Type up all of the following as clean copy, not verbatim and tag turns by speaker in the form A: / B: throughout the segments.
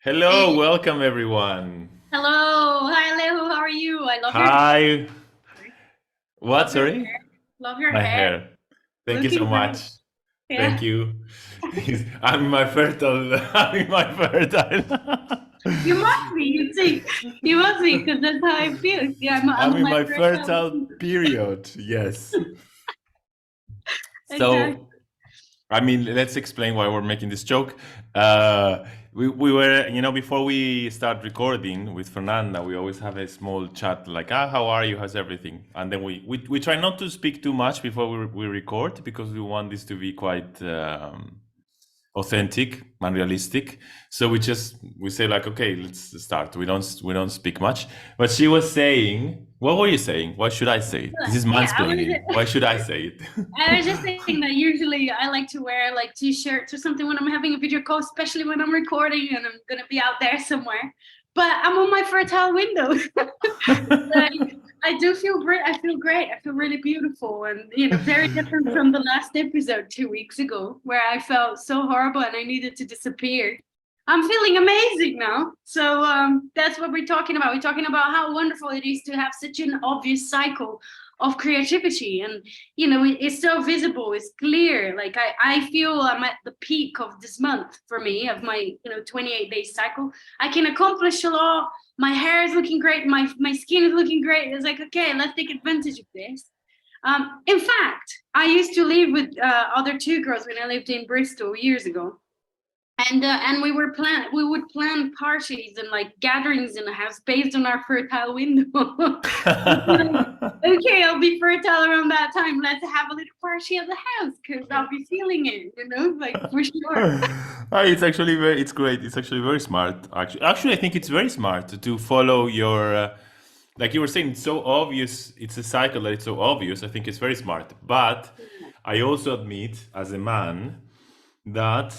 A: Hello,
B: Hey,
A: welcome everyone.
B: hello. Hi, Alejo. How are you? I love your
A: Hi. What,
B: love your
A: sorry?
B: hair. Love your
A: My
B: hair.
A: hair. Thank you so
B: Looking great.
A: much. Thank
B: Yeah.
A: you. I'm in my fertile. I'm in my fertile.
B: You must be. You see, you must be because that's how I feel. Yeah, I'm
A: I'm
B: on
A: in
B: my
A: my
B: first time.
A: fertile period. Yes.
B: Exactly.
A: So I mean, let's explain why we're making this joke. Uh, we were, before we start recording with Fernanda, we always have a small chat like, how are you? How's everything? And then we try not to speak too much before we record because we want this to be quite authentic and realistic. So we say like, okay, let's start. We don't speak much. But she was saying, what were you saying? Why should I say it? This is
B: Yeah,
A: mansplaining. Why should I say it?
B: I was just saying that usually I like to wear like t-shirts or something when I'm having a video call, especially when I'm recording and I'm gonna be out there somewhere. But I'm on my fertile window. Like, I do feel great. I feel great. I feel really beautiful, and very different from the last episode 2 weeks ago, where I felt so horrible and I needed to disappear. I'm feeling amazing now. So that's what we're talking about. We're talking about how wonderful it is to have such an obvious cycle of creativity, and it's so visible. It's clear. Like I feel I'm at the peak of this month for me of my 28-day cycle. I can accomplish a lot. My hair is looking great. My skin is looking great. It's like, okay, let's take advantage of this. In fact, I used to live with other two girls when I lived in Bristol years ago, and we would plan parties and like gatherings in the house based on our fertile window. Okay, I'll be fertile around that time. Let's have a little party at the house because I'll be feeling it, like for sure.
A: It's great. It's actually very smart. Actually, I think it's very smart to follow your, like you were saying, it's so obvious. It's a cycle that it's so obvious. I think it's very smart. But I also admit, as a man, that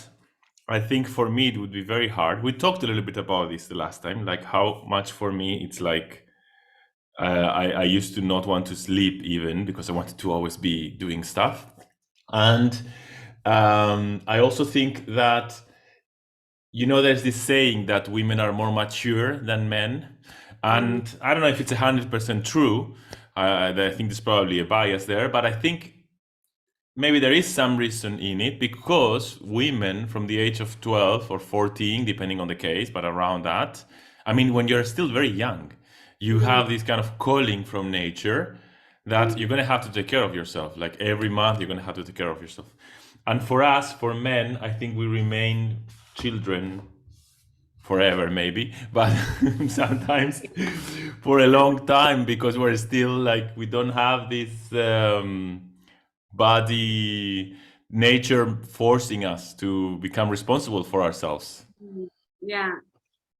A: I think for me it would be very hard. We talked a little bit about this the last time, like how much for me it's like I used to not want to sleep even because I wanted to always be doing stuff. And I also think that, there's this saying that women are more mature than men.
B: Mm.
A: And I don't know if it's 100% true. I think there's probably a bias there, but I think maybe there is some reason in it because women from the age of 12 or 14, depending on the case, but around that, I mean, when you're still very young, you
B: Mm.
A: have this kind of calling from nature that
B: Mm.
A: you're going to have to take care of yourself. Like every month, you're going to have to take care of yourself. And for us, for men, I think we remain children forever, maybe, but sometimes for a long time because we're still like, we don't have this. Body nature forcing us to become responsible for ourselves.
B: Mm. Yeah.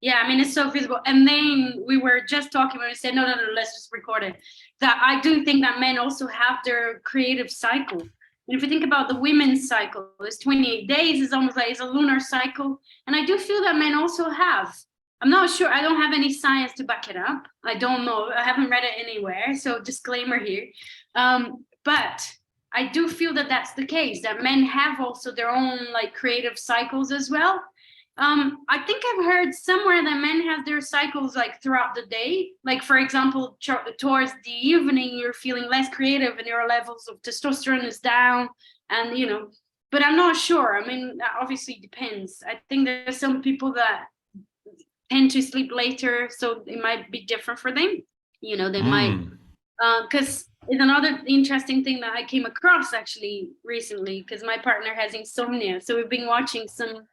B: Yeah, I mean, it's so visible. And then we were just talking when we said, no, no, no, let's just record it. That I do think that men also have their creative cycle. And if you think about the women's cycle, it's 28 days, it's almost like it's a lunar cycle. And I do feel that men also have. I'm not sure, I don't have any science to back it up. I don't know, I haven't read it anywhere. So, disclaimer here. But I do feel that that's the case, that men have also their own like creative cycles as well. I think I've heard somewhere that men have their cycles like throughout the day. Like, for example, towards the evening, you're feeling less creative and your levels of testosterone is down. And, but I'm not sure. I mean, that obviously depends. I think there's some people that tend to sleep later, so it might be different for them. They might,
A: Mm.
B: because it's another interesting thing that I came across actually recently, because my partner has insomnia. So we've been watching some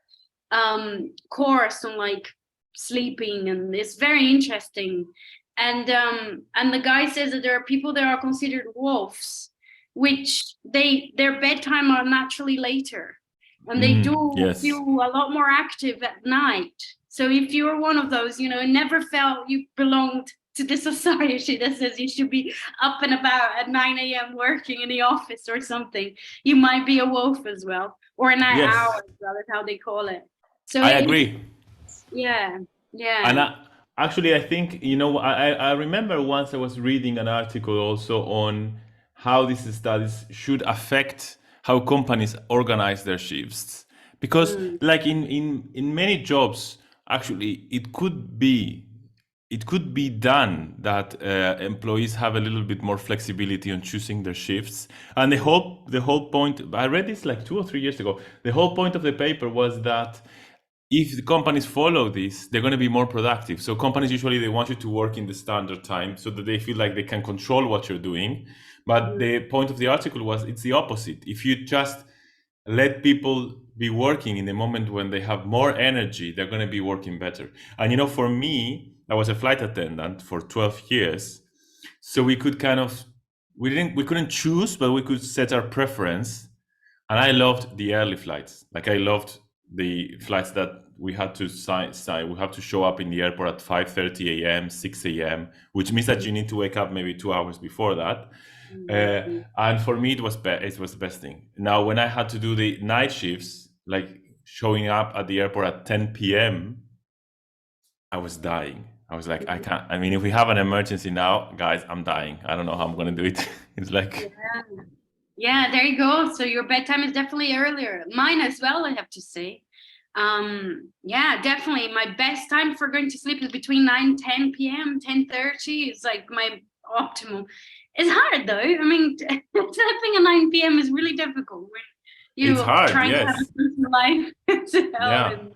B: course on like sleeping, and it's very interesting. And the guy says that there are people that are considered wolves, which their bedtime are naturally later, and they
A: Mm.
B: do feel
A: Yes.
B: a lot more active at night. So if you're one of those, never felt you belonged to the society that says you should be up and about at 9 a.m. working in the office or something, you might be a wolf as well, or a night owl
A: Yes.
B: as well, is how they call it. So
A: I agree.
B: yeah,
A: And
B: yeah.
A: actually, I think, I remember once I was reading an article also on how these studies should affect how companies organize their shifts. Because,
B: Mm.
A: like in many jobs, actually it could be done that employees have a little bit more flexibility on choosing their shifts. And the whole point, I read this like 2 or 3 years ago. The whole point of the paper was that if the companies follow this, they're going to be more productive. So companies usually they want you to work in the standard time so that they feel like they can control what you're doing. But the point of the article was it's the opposite. If you just let people be working in the moment when they have more energy, they're going to be working better. And for me, I was a flight attendant for 12 years. So we could we couldn't choose, but we could set our preference. And I loved the early flights. Like I loved the flights that we had to we have to show up in the airport at 5:30 a.m., 6 a.m., which means that you need to wake up maybe 2 hours before that. And for me, it was the best thing. Now, when I had to do the night shifts, like showing up at the airport at 10 p.m., I was dying. I was like, I can't. I mean, if we have an emergency now, guys, I'm dying. I don't know how I'm going to do it. It's like,
B: Yeah, there you go. So your bedtime is definitely earlier. Mine as well, I have to say. Yeah, definitely. My best time for going to sleep is between 9, 10 p.m., 10:30 is like my optimal. It's hard though. I mean, sleeping at 9 p.m. is really difficult when you
A: it's hard.
B: trying to have a
A: Yes.
B: social life as well.
A: Yeah.
B: And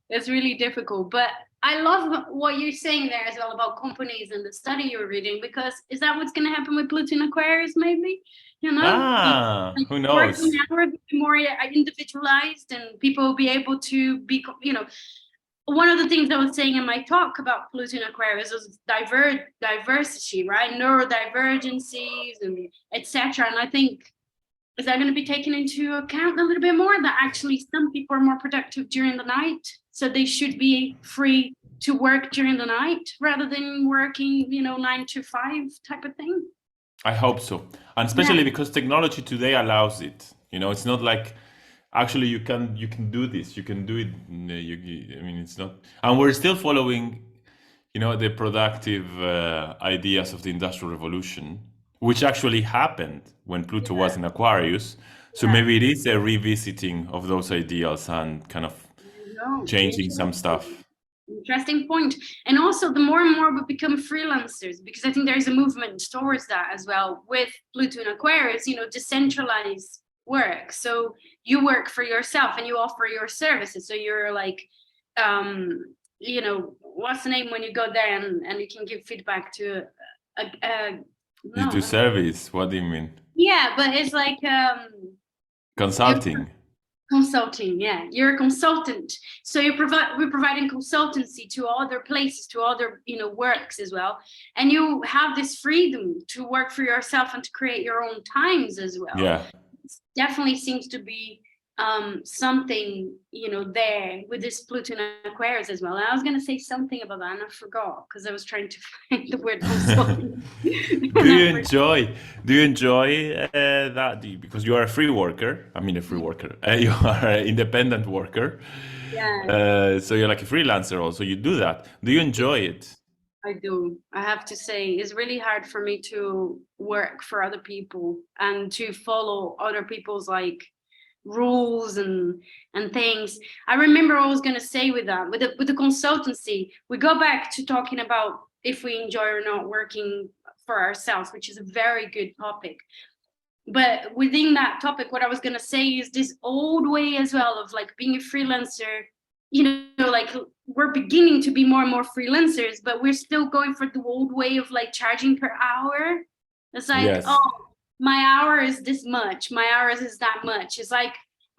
B: it's really difficult. But I love what you're saying there as well about companies and the study you're reading, because is that what's going to happen with Pluto and Aquarius maybe? Like
A: Who
B: working
A: knows?
B: hours will be more individualized, and people will be able to be, one of the things I was saying in my talk about Pluto and Aquarius was diversity, right? Neurodivergencies and etc. And I think, is that going to be taken into account a little bit more, that actually some people are more productive during the night, so they should be free to work during the night rather than working 9 to 5 type of thing?
A: I hope so. And especially because technology today allows it. It's not like actually you can do this. You can do it. I mean, it's not. And we're still following, the productive ideas of the Industrial Revolution, which actually happened when Pluto was in Aquarius. So maybe it is a revisiting of those ideals and kind of changing some stuff.
B: Interesting point. And also, the more and more we become freelancers, because I think there's a movement towards that as well with Pluto and Aquarius, decentralized work. So you work for yourself and you offer your services. So you're like, what's the name when you go there and you can give feedback to
A: You do service. What do you mean?
B: yeah, but it's like
A: Consulting.
B: consulting, yeah, you're a consultant, so we're providing consultancy to other places, to other works as well, and you have this freedom to work for yourself and to create your own times as well.
A: Yeah.
B: It definitely seems to be something there with this Pluto and Aquarius as well. And I was going to say something about that and I forgot because I was trying to find the word consulting.
A: Do you enjoy that? Because you are a free worker. I mean, a free worker. You are an independent worker.
B: Yeah,
A: So you're like a freelancer also. You do that. Do you enjoy it?
B: I do. I have to say, it's really hard for me to work for other people and to follow other people's rules and things. I remember what I was going to say with that, with the consultancy. We go back to talking about if we enjoy or not working for ourselves, which is a very good topic. But within that topic, what I was going to say is this old way as well of being a freelancer. We're beginning to be more and more freelancers, but we're still going for the old way of charging per hour. It's
A: Yes.
B: oh, my hour is this much, my hours is that much. It's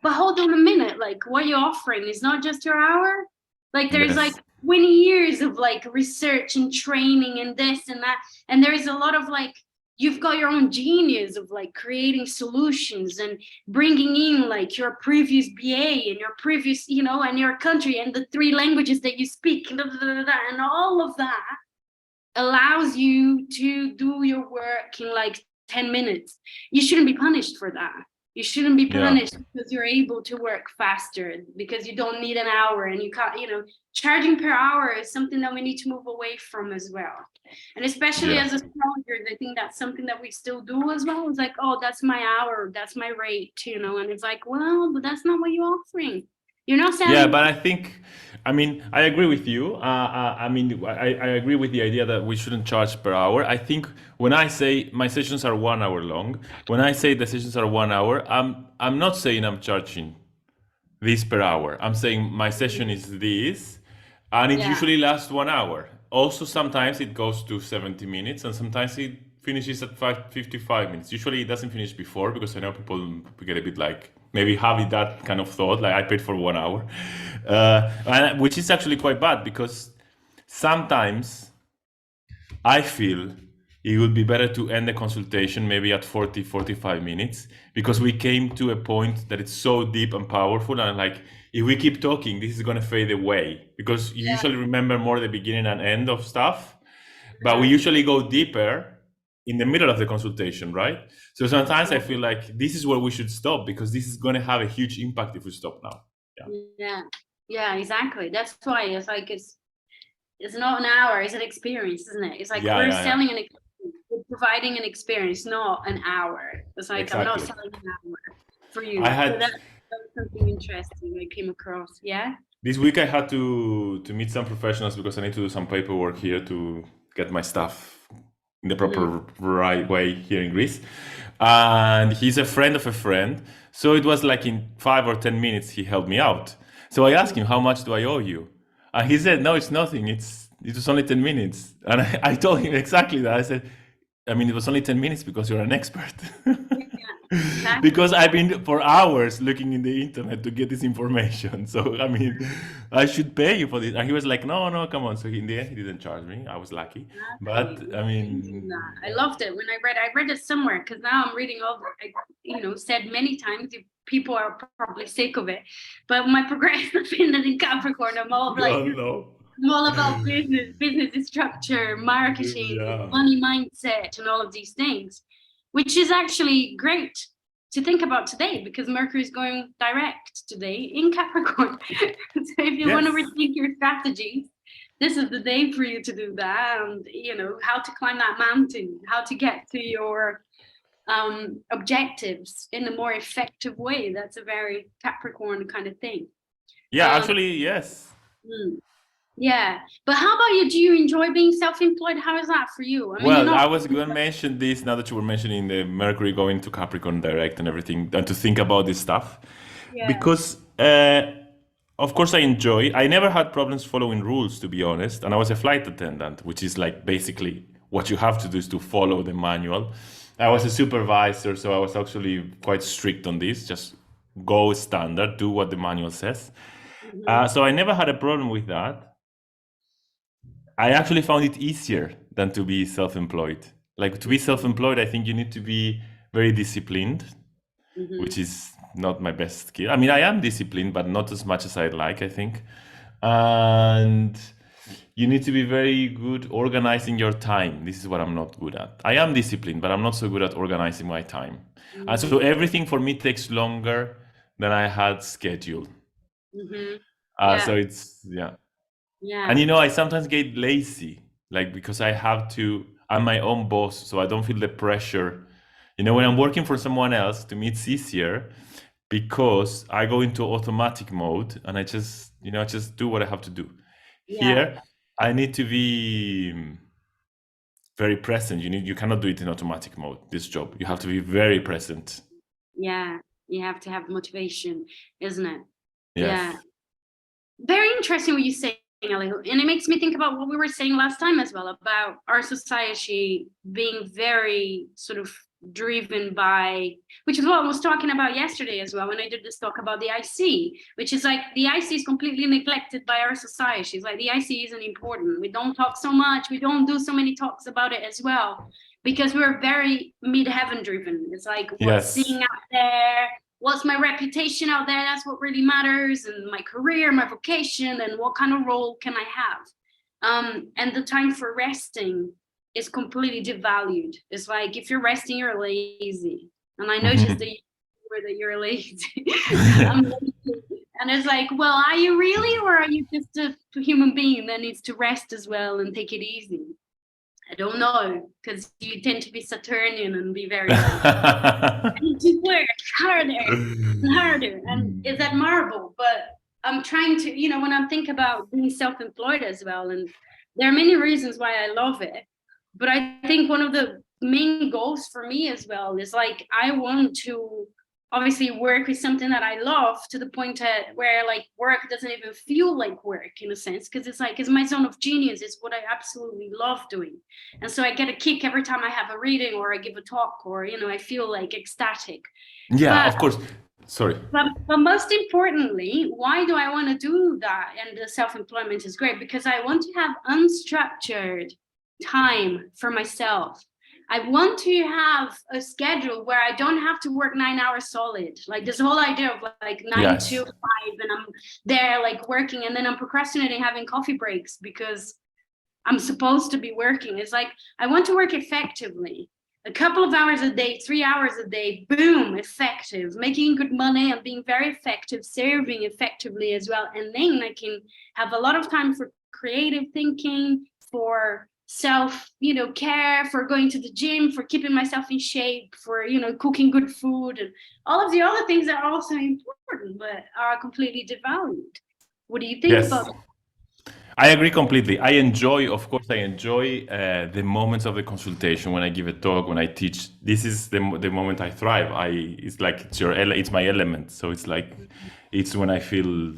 B: but hold on a minute, what you're offering is not just your hour. There's
A: Yes.
B: 20 years of research and training and this and that, and there's a lot of you've got your own genius of creating solutions and bringing in your previous BA and your previous and your country and the 3 languages that you speak and all of that allows you to do your work in 10 minutes. You shouldn't be punished for that. You shouldn't be punished because you're able to work faster, because you don't need an hour and you can't, charging per hour is something that we need to move away from as well. And especially as astrologers, I think that's something that we still do as well. It's oh, that's my hour, that's my rate, and it's well, but that's not what you're offering. You're not selling.
A: Yeah, but I think I mean, I agree with you. I mean, I agree with the idea that we shouldn't charge per hour. I think when I say my sessions are 1 hour long, when I say the sessions are 1 hour, I'm not saying I'm charging this per hour. I'm saying my session is this, and it
B: Yeah.
A: usually lasts 1 hour. Also, sometimes it goes to 70 minutes, and sometimes it finishes at 55 minutes. Usually, it doesn't finish before because I know people get a bit like maybe having that kind of thought, like I paid for 1 hour, which is actually quite bad because sometimes I feel it would be better to end the consultation maybe at 40, 45 minutes because we came to a point that it's so deep and powerful. And like, if we keep talking, this is going to fade away because you
B: Yeah.
A: usually remember more the beginning and end of stuff, but we
B: Yeah.
A: usually go deeper in the middle of the consultation, right? So sometimes I feel like this is where we should stop because this is going to have a huge impact if we stop now. Yeah.
B: Yeah. Yeah, exactly. That's why it's like it's not an hour, it's an experience, isn't it? It's like
A: Yeah,
B: we're
A: yeah, yeah.
B: selling an experience, we're providing an experience, not an hour. It's like I'm not
A: Exactly.
B: selling an hour for
A: I
B: you. So
A: had
B: that's something interesting I came across. Yeah.
A: This week I had to meet some professionals because I need to do some paperwork here to get my stuff in the
B: Mm.
A: proper right way here in Greece. And he's a friend of a friend. So it was like in 5 or 10 minutes he helped me out. So I asked him, how much do I owe you? And he said, no, it's nothing. It was only 10 minutes. And I told him exactly that. I said, I mean, it was only 10 minutes because you're an expert.
B: Yeah, exactly.
A: Because I've been for hours looking in the internet to get this information. So, I mean, I should pay you for this. And he was like, no, no, come on. So in the end, he didn't charge me. I was lucky.
B: Exactly.
A: But,
B: We
A: I
B: mentioned
A: mean,
B: that. I loved it when I read it somewhere because now I'm reading all said many times people are probably sick of it. But my progressive ascendant in Capricorn,
A: God, no.
B: I'm all about business structure, marketing,
A: Yeah.
B: money mindset, and all of these things, which is actually great to think about today because Mercury is going direct today in Capricorn. So if you want to
A: Yes.
B: rethink your strategies, this is the day for you to do that, and how to climb that mountain, how to get to your objectives in a more effective way. That's a very Capricorn kind of thing.
A: Yeah, actually, yes.
B: Hmm. Yeah, but how about you? Do you enjoy being self-employed? How is that for you? I mean, you're
A: Well, I
B: not.
A: was going to mention this now that you were mentioning the Mercury going to Capricorn direct and everything, and to think about this stuff.
B: Yeah,
A: Because, of course, I never had problems following rules, to be honest. And I was a flight attendant, which is like basically what you have to do is to follow the manual. I was a supervisor, so I was actually quite strict on this. Just go standard, do what the manual says.
B: hmm,
A: So I never had a problem with that. I actually found it easier than to be self-employed. Like to be self-employed, I think you need to be very disciplined,
B: hmm,
A: which is not my best skill. I mean, I am disciplined, but not as much as I'd like, I think. And you need to be very good organizing your time. This is what I'm not good at. I am disciplined, but I'm not so good at organizing my time. And so everything for me takes longer than I had scheduled.
B: hmm.
A: So
B: Yeah,
A: yeah. And
B: yeah,
A: I sometimes get lazy, like because I'm my own boss, so I don't feel the pressure. When I'm working for someone else, to me it's easier because I go into automatic mode and I just do what I have to do.
B: yeah,
A: Here, I need to be very present. You cannot do it in automatic mode, this job. You have to be very present.
B: yeah. You have to have motivation, isn't it? Yeah.
A: Yes.
B: Very interesting what you say, Alejo. And it makes me think about what we were saying last time as well about our society being very sort of driven by, which is what I was talking about yesterday as well when I did this talk about the IC, which is like the IC is completely neglected by our society. It's like the IC isn't important. We don't talk so much. We don't do so many talks about it as well because we're very mid-heaven driven. It's like what's
A: Yes.
B: seeing out there, what's my reputation out there, that's what really matters, and my career, my vocation, and what kind of role can I have. And the time for resting is completely devalued. It's like if you're resting, you're lazy. And I noticed that you're lazy. I'm lazy. And it's like, well, are you really, or are you just a human being that needs to rest as well and take it easy? I don't know, because you tend to be Saturnian and be very like, I need to work harder and harder, and it's admirable. But I'm trying to, when I think about being self-employed as well, and there are many reasons why I love it, but I think one of the main goals for me as well is like I want to obviously work with something that I love to the point at where like work doesn't even feel like work in a sense, because it's like it's my zone of genius. It's what I absolutely love doing, and so I get a kick every time I have a reading or I give a talk, or I feel like ecstatic.
A: Yeah,
B: But
A: of course. Sorry.
B: but most importantly, why do I want to do that? And the self-employment is great because I want to have unstructured time for myself. I want to have a schedule where I don't have to work 9 hours solid. Like this whole idea of like 9 to 5, and I'm there like working, and then I'm procrastinating having coffee breaks because I'm supposed to be working. It's like I want to work effectively. A couple of hours a day, 3 hours a day, boom, effective, making good money and being very effective, serving effectively as well. And then I can have a lot of time for creative thinking, for self, care, for going to the gym, for keeping myself in shape, for, cooking good food, and all of the other things that are also important, but are completely devalued. What do you think about
A: Yes.
B: that?
A: I agree completely. I enjoy, of course, I enjoy the moments of the consultation when I give a talk, when I teach. This is the moment I thrive. It's like it's my element. So it's like it's when I feel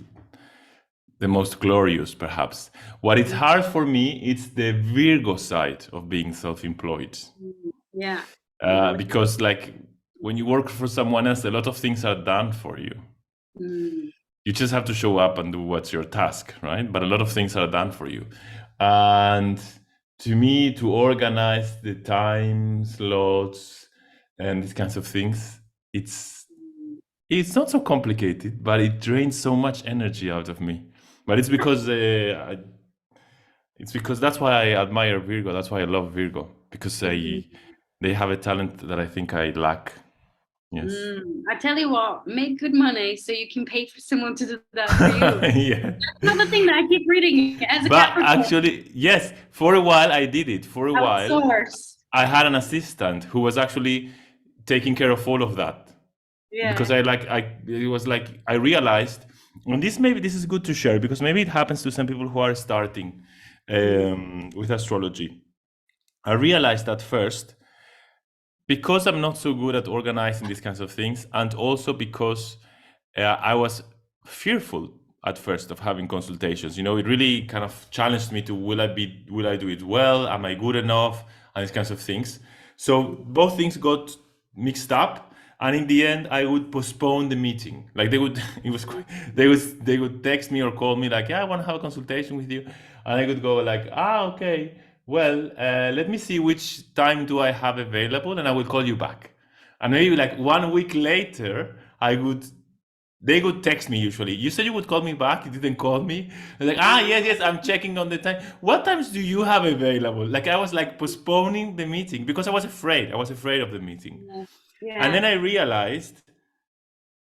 A: the most glorious, perhaps. What is hard for me, it's the Virgo side of being self-employed,
B: Yeah. Yeah.
A: because like when you work for someone else, a lot of things are done for you.
B: Mm.
A: You just have to show up and do what's your task, right? But a lot of things are done for you. And to me, to organize the time slots and these kinds of things, it's not so complicated, but it drains so much energy out of me. But it's because that's why I admire Virgo. That's why I love Virgo, because they have a talent that I think I lack. Yes.
B: I tell you what, make good money so you can pay for someone to do that for you.
A: Yeah.
B: Another thing that I keep reading as a
A: But
B: Capricorn,
A: actually, yes, for a while I did it. For a while,
B: outsource.
A: I had an assistant who was actually taking care of all of that, because
B: Yeah.
A: it was like I realized, and this is good to share because maybe it happens to some people who are starting with astrology. I realized at first, because I'm not so good at organizing these kinds of things, and also because I was fearful at first of having consultations. It really kind of challenged me to will I do it well? Am I good enough? And these kinds of things. So both things got mixed up, and in the end, I would postpone the meeting. Like they would, it was quite, they would text me or call me like, yeah, I want to have a consultation with you, and I would go like, okay. Well, let me see which time do I have available, and I will call you back. And maybe like 1 week later, they would text me usually. You said you would call me back. You didn't call me. They're like, yes, I'm checking on the time. What times do you have available? Like I was like postponing the meeting because I was afraid. I was afraid of the meeting.
B: Yeah.
A: And then
B: Yeah.
A: I realized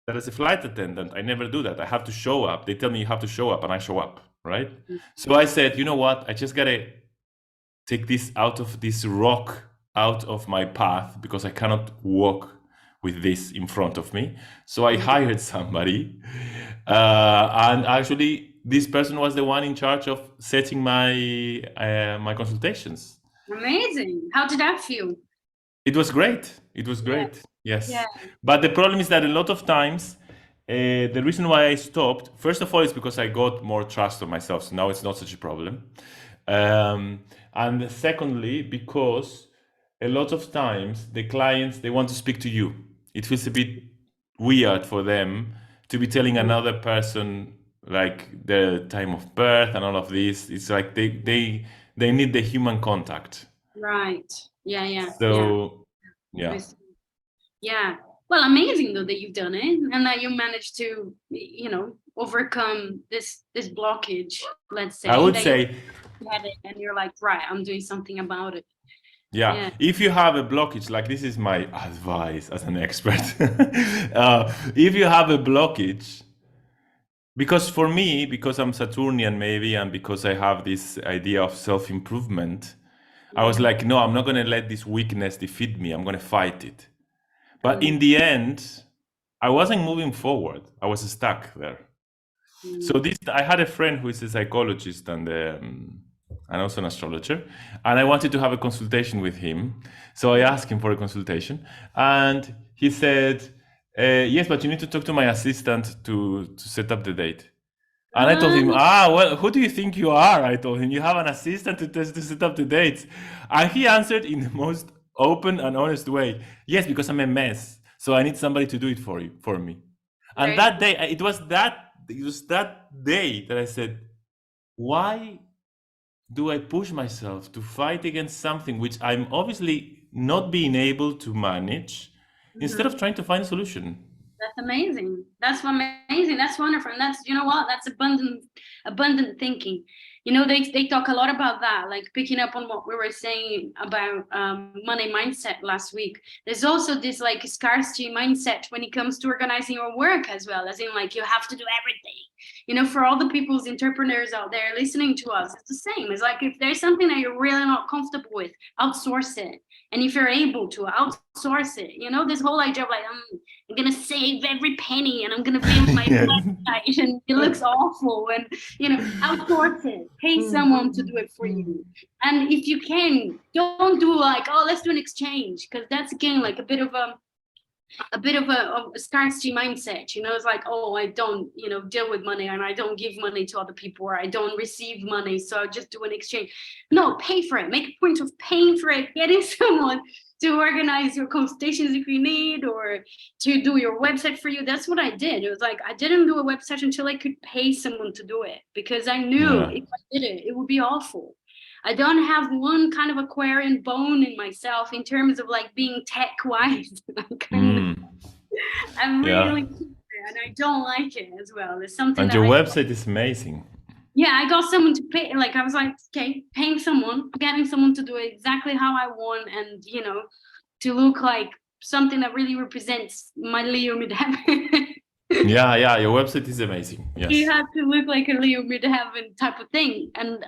A: that as a flight attendant, I never do that. I have to show up. They tell me you have to show up, and I show up, right? So I said, you know what? I just gotta take this rock out of my path because I cannot walk with this in front of me. So I hired somebody, and actually, this person was the one in charge of setting my consultations.
B: Amazing. How did that feel?
A: It was great. It was
B: Yeah.
A: great.
B: Yeah.
A: Yes, but the problem is that a lot of times. The reason why I stopped, first of all, is because I got more trust on myself. So now it's not such a problem. Um, and secondly, because a lot of times the clients they want to speak to you. It feels a bit weird for them to be telling another person like the time of birth and all of this. It's like they need the human contact.
B: Right. Yeah. Yeah. Yeah.
A: So yeah.
B: Yeah. Well, amazing though that you've done it and that you managed to, overcome this blockage, let's
A: I
B: say,
A: would
B: that you
A: say,
B: had it and you're like, right, I'm doing something about it.
A: yeah,
B: Yeah.
A: if you have a blockage, like this is my advice as an expert. If you have a blockage, because for me, because I'm Saturnian maybe, and because I have this idea of self-improvement, I was like, no, I'm not going to let this weakness defeat me. I'm going to fight it. But in the end, I wasn't moving forward. I was stuck there. So this, I had a friend who is a psychologist and also an astrologer, and I wanted to have a consultation with him. So I asked him for a consultation, and he said, "Yes, but you need to talk to my assistant to set up the date." And I told him,
B: Ah,
A: well, who do you think you are? I told him, you have an assistant to set up the dates. And he answered in the most open and honest way, yes, because I'm a mess. So I need somebody to do it for me. And
B: very
A: that
B: cool.
A: day, it was that day that I said, why do I push myself to fight against something which I'm obviously not being able to manage instead of
B: Mhm.
A: trying to find a solution?
B: That's amazing. That's amazing. That's wonderful. And that's, you know what? That's abundant thinking. You know, they talk a lot about that, like picking up on what we were saying about money mindset last week. There's also this like scarcity mindset when it comes to organizing your work as well, as in like you have to do everything. You know, for all the people's entrepreneurs out there listening to us, it's the same. It's like if there's something that you're really not comfortable with, outsource it. And if you're able to outsource it, you know, this whole idea of like, I'm gonna save every penny and I'm gonna build my
A: Yes.
B: website and it looks awful and you know, outsource it, pay someone to do it for you. And if you can, don't do like, oh, let's do an exchange, because that's again like a scarcity mindset. You know, it's like, oh, I don't, you know, deal with money and I don't give money to other people or I don't receive money, so I just do an exchange. No, pay for it. Make a point of paying for it, getting someone to organize your consultations if you need, or to do your website for you. That's what I did. It was like I didn't do a website until I could pay someone to do it, because I knew
A: Yeah.
B: if I did it, it would be awful. I don't have one kind of Aquarian bone in myself in terms of like being tech wise.
A: Mm.
B: I'm
A: Yeah.
B: really and I don't like it as well. It's something
A: And
B: that
A: your
B: I,
A: website is amazing.
B: yeah, I got someone to pay. Like I was like, okay, paying someone, getting someone to do it exactly how I want, and you know, to look like something that really represents my Leo midheaven.
A: Yeah, yeah, your website is amazing.
B: You
A: Yes.
B: have to look like a Leo midheaven type of thing, and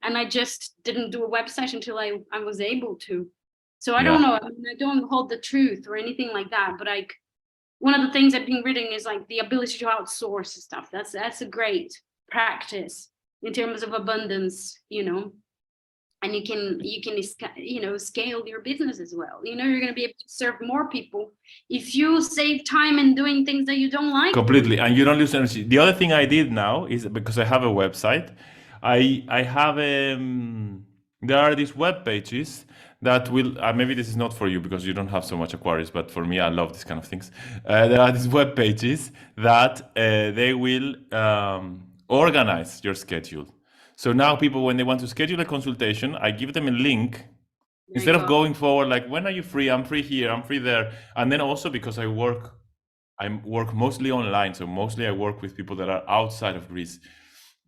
B: I just didn't do a website until I was able to. So I don't
A: Yeah.
B: know. I mean, I don't hold the truth or anything like that, but like one of the things I've been reading is like the ability to outsource stuff. That's a great practice in terms of abundance, you know. And you can you know, scale your business as well. You know, you're going to be able to serve more people if you save time in doing things that you don't like doing.
A: Completely. And you don't lose energy. The other thing I did now is because I have a website, I have there are these web pages that will maybe this is not for you because you don't have so much Aquarius, but for me, I love these kind of things. There are these web pages that they will organize your schedule. So now people, when they want to schedule a consultation, I give them a link
B: There you
A: instead of
B: go.
A: going forward like, when are you free? I'm free here, I'm free there. And then also because I work mostly online, so mostly I work with people that are outside of Greece.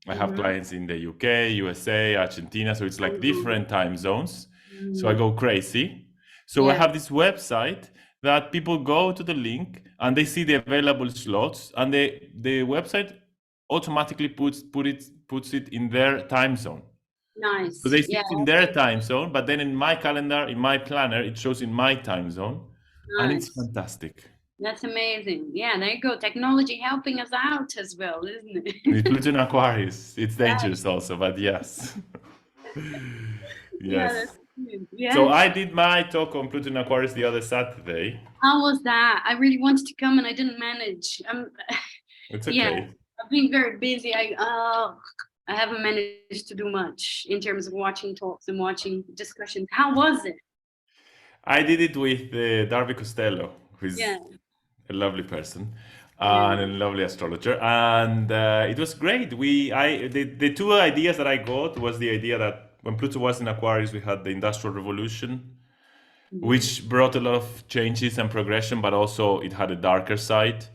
A: I have
B: Mm-hmm.
A: clients in the UK, USA, Argentina, so it's like different time zones. So I
B: Mm-hmm.
A: go crazy. So I
B: Yeah,
A: have this website that people go to the link and they see the available slots, and the website automatically puts it in their time zone. So
B: nice.
A: they see
B: Yeah,
A: it in their time zone, but then in my calendar, in my planner, it shows in my time zone, and it's
B: nice.
A: fantastic.
B: That's amazing. Yeah, there you go. Technology helping us out as well, isn't
A: With
B: it?
A: Pluto in Aquarius, it's
B: Yeah,
A: dangerous also, but yes.
B: yeah, that's
A: Yes.
B: good.
A: So
B: Yeah.
A: I did my talk on Pluto in Aquarius the other Saturday.
B: How was that? I really wanted to come and I didn't manage.
A: It's
B: Yeah,
A: okay.
B: I've been very busy. I haven't managed to do much in terms of watching talks and watching discussions. How was it?
A: I did it with Darby Costello, who's
B: Yeah,
A: a lovely person
B: yeah.
A: and a lovely astrologer, and it was great. The two ideas that I got was the idea that when Pluto was in Aquarius, we had the Industrial Revolution,
B: Mm-hmm.
A: which brought a lot of changes and progression, but also it had a darker side.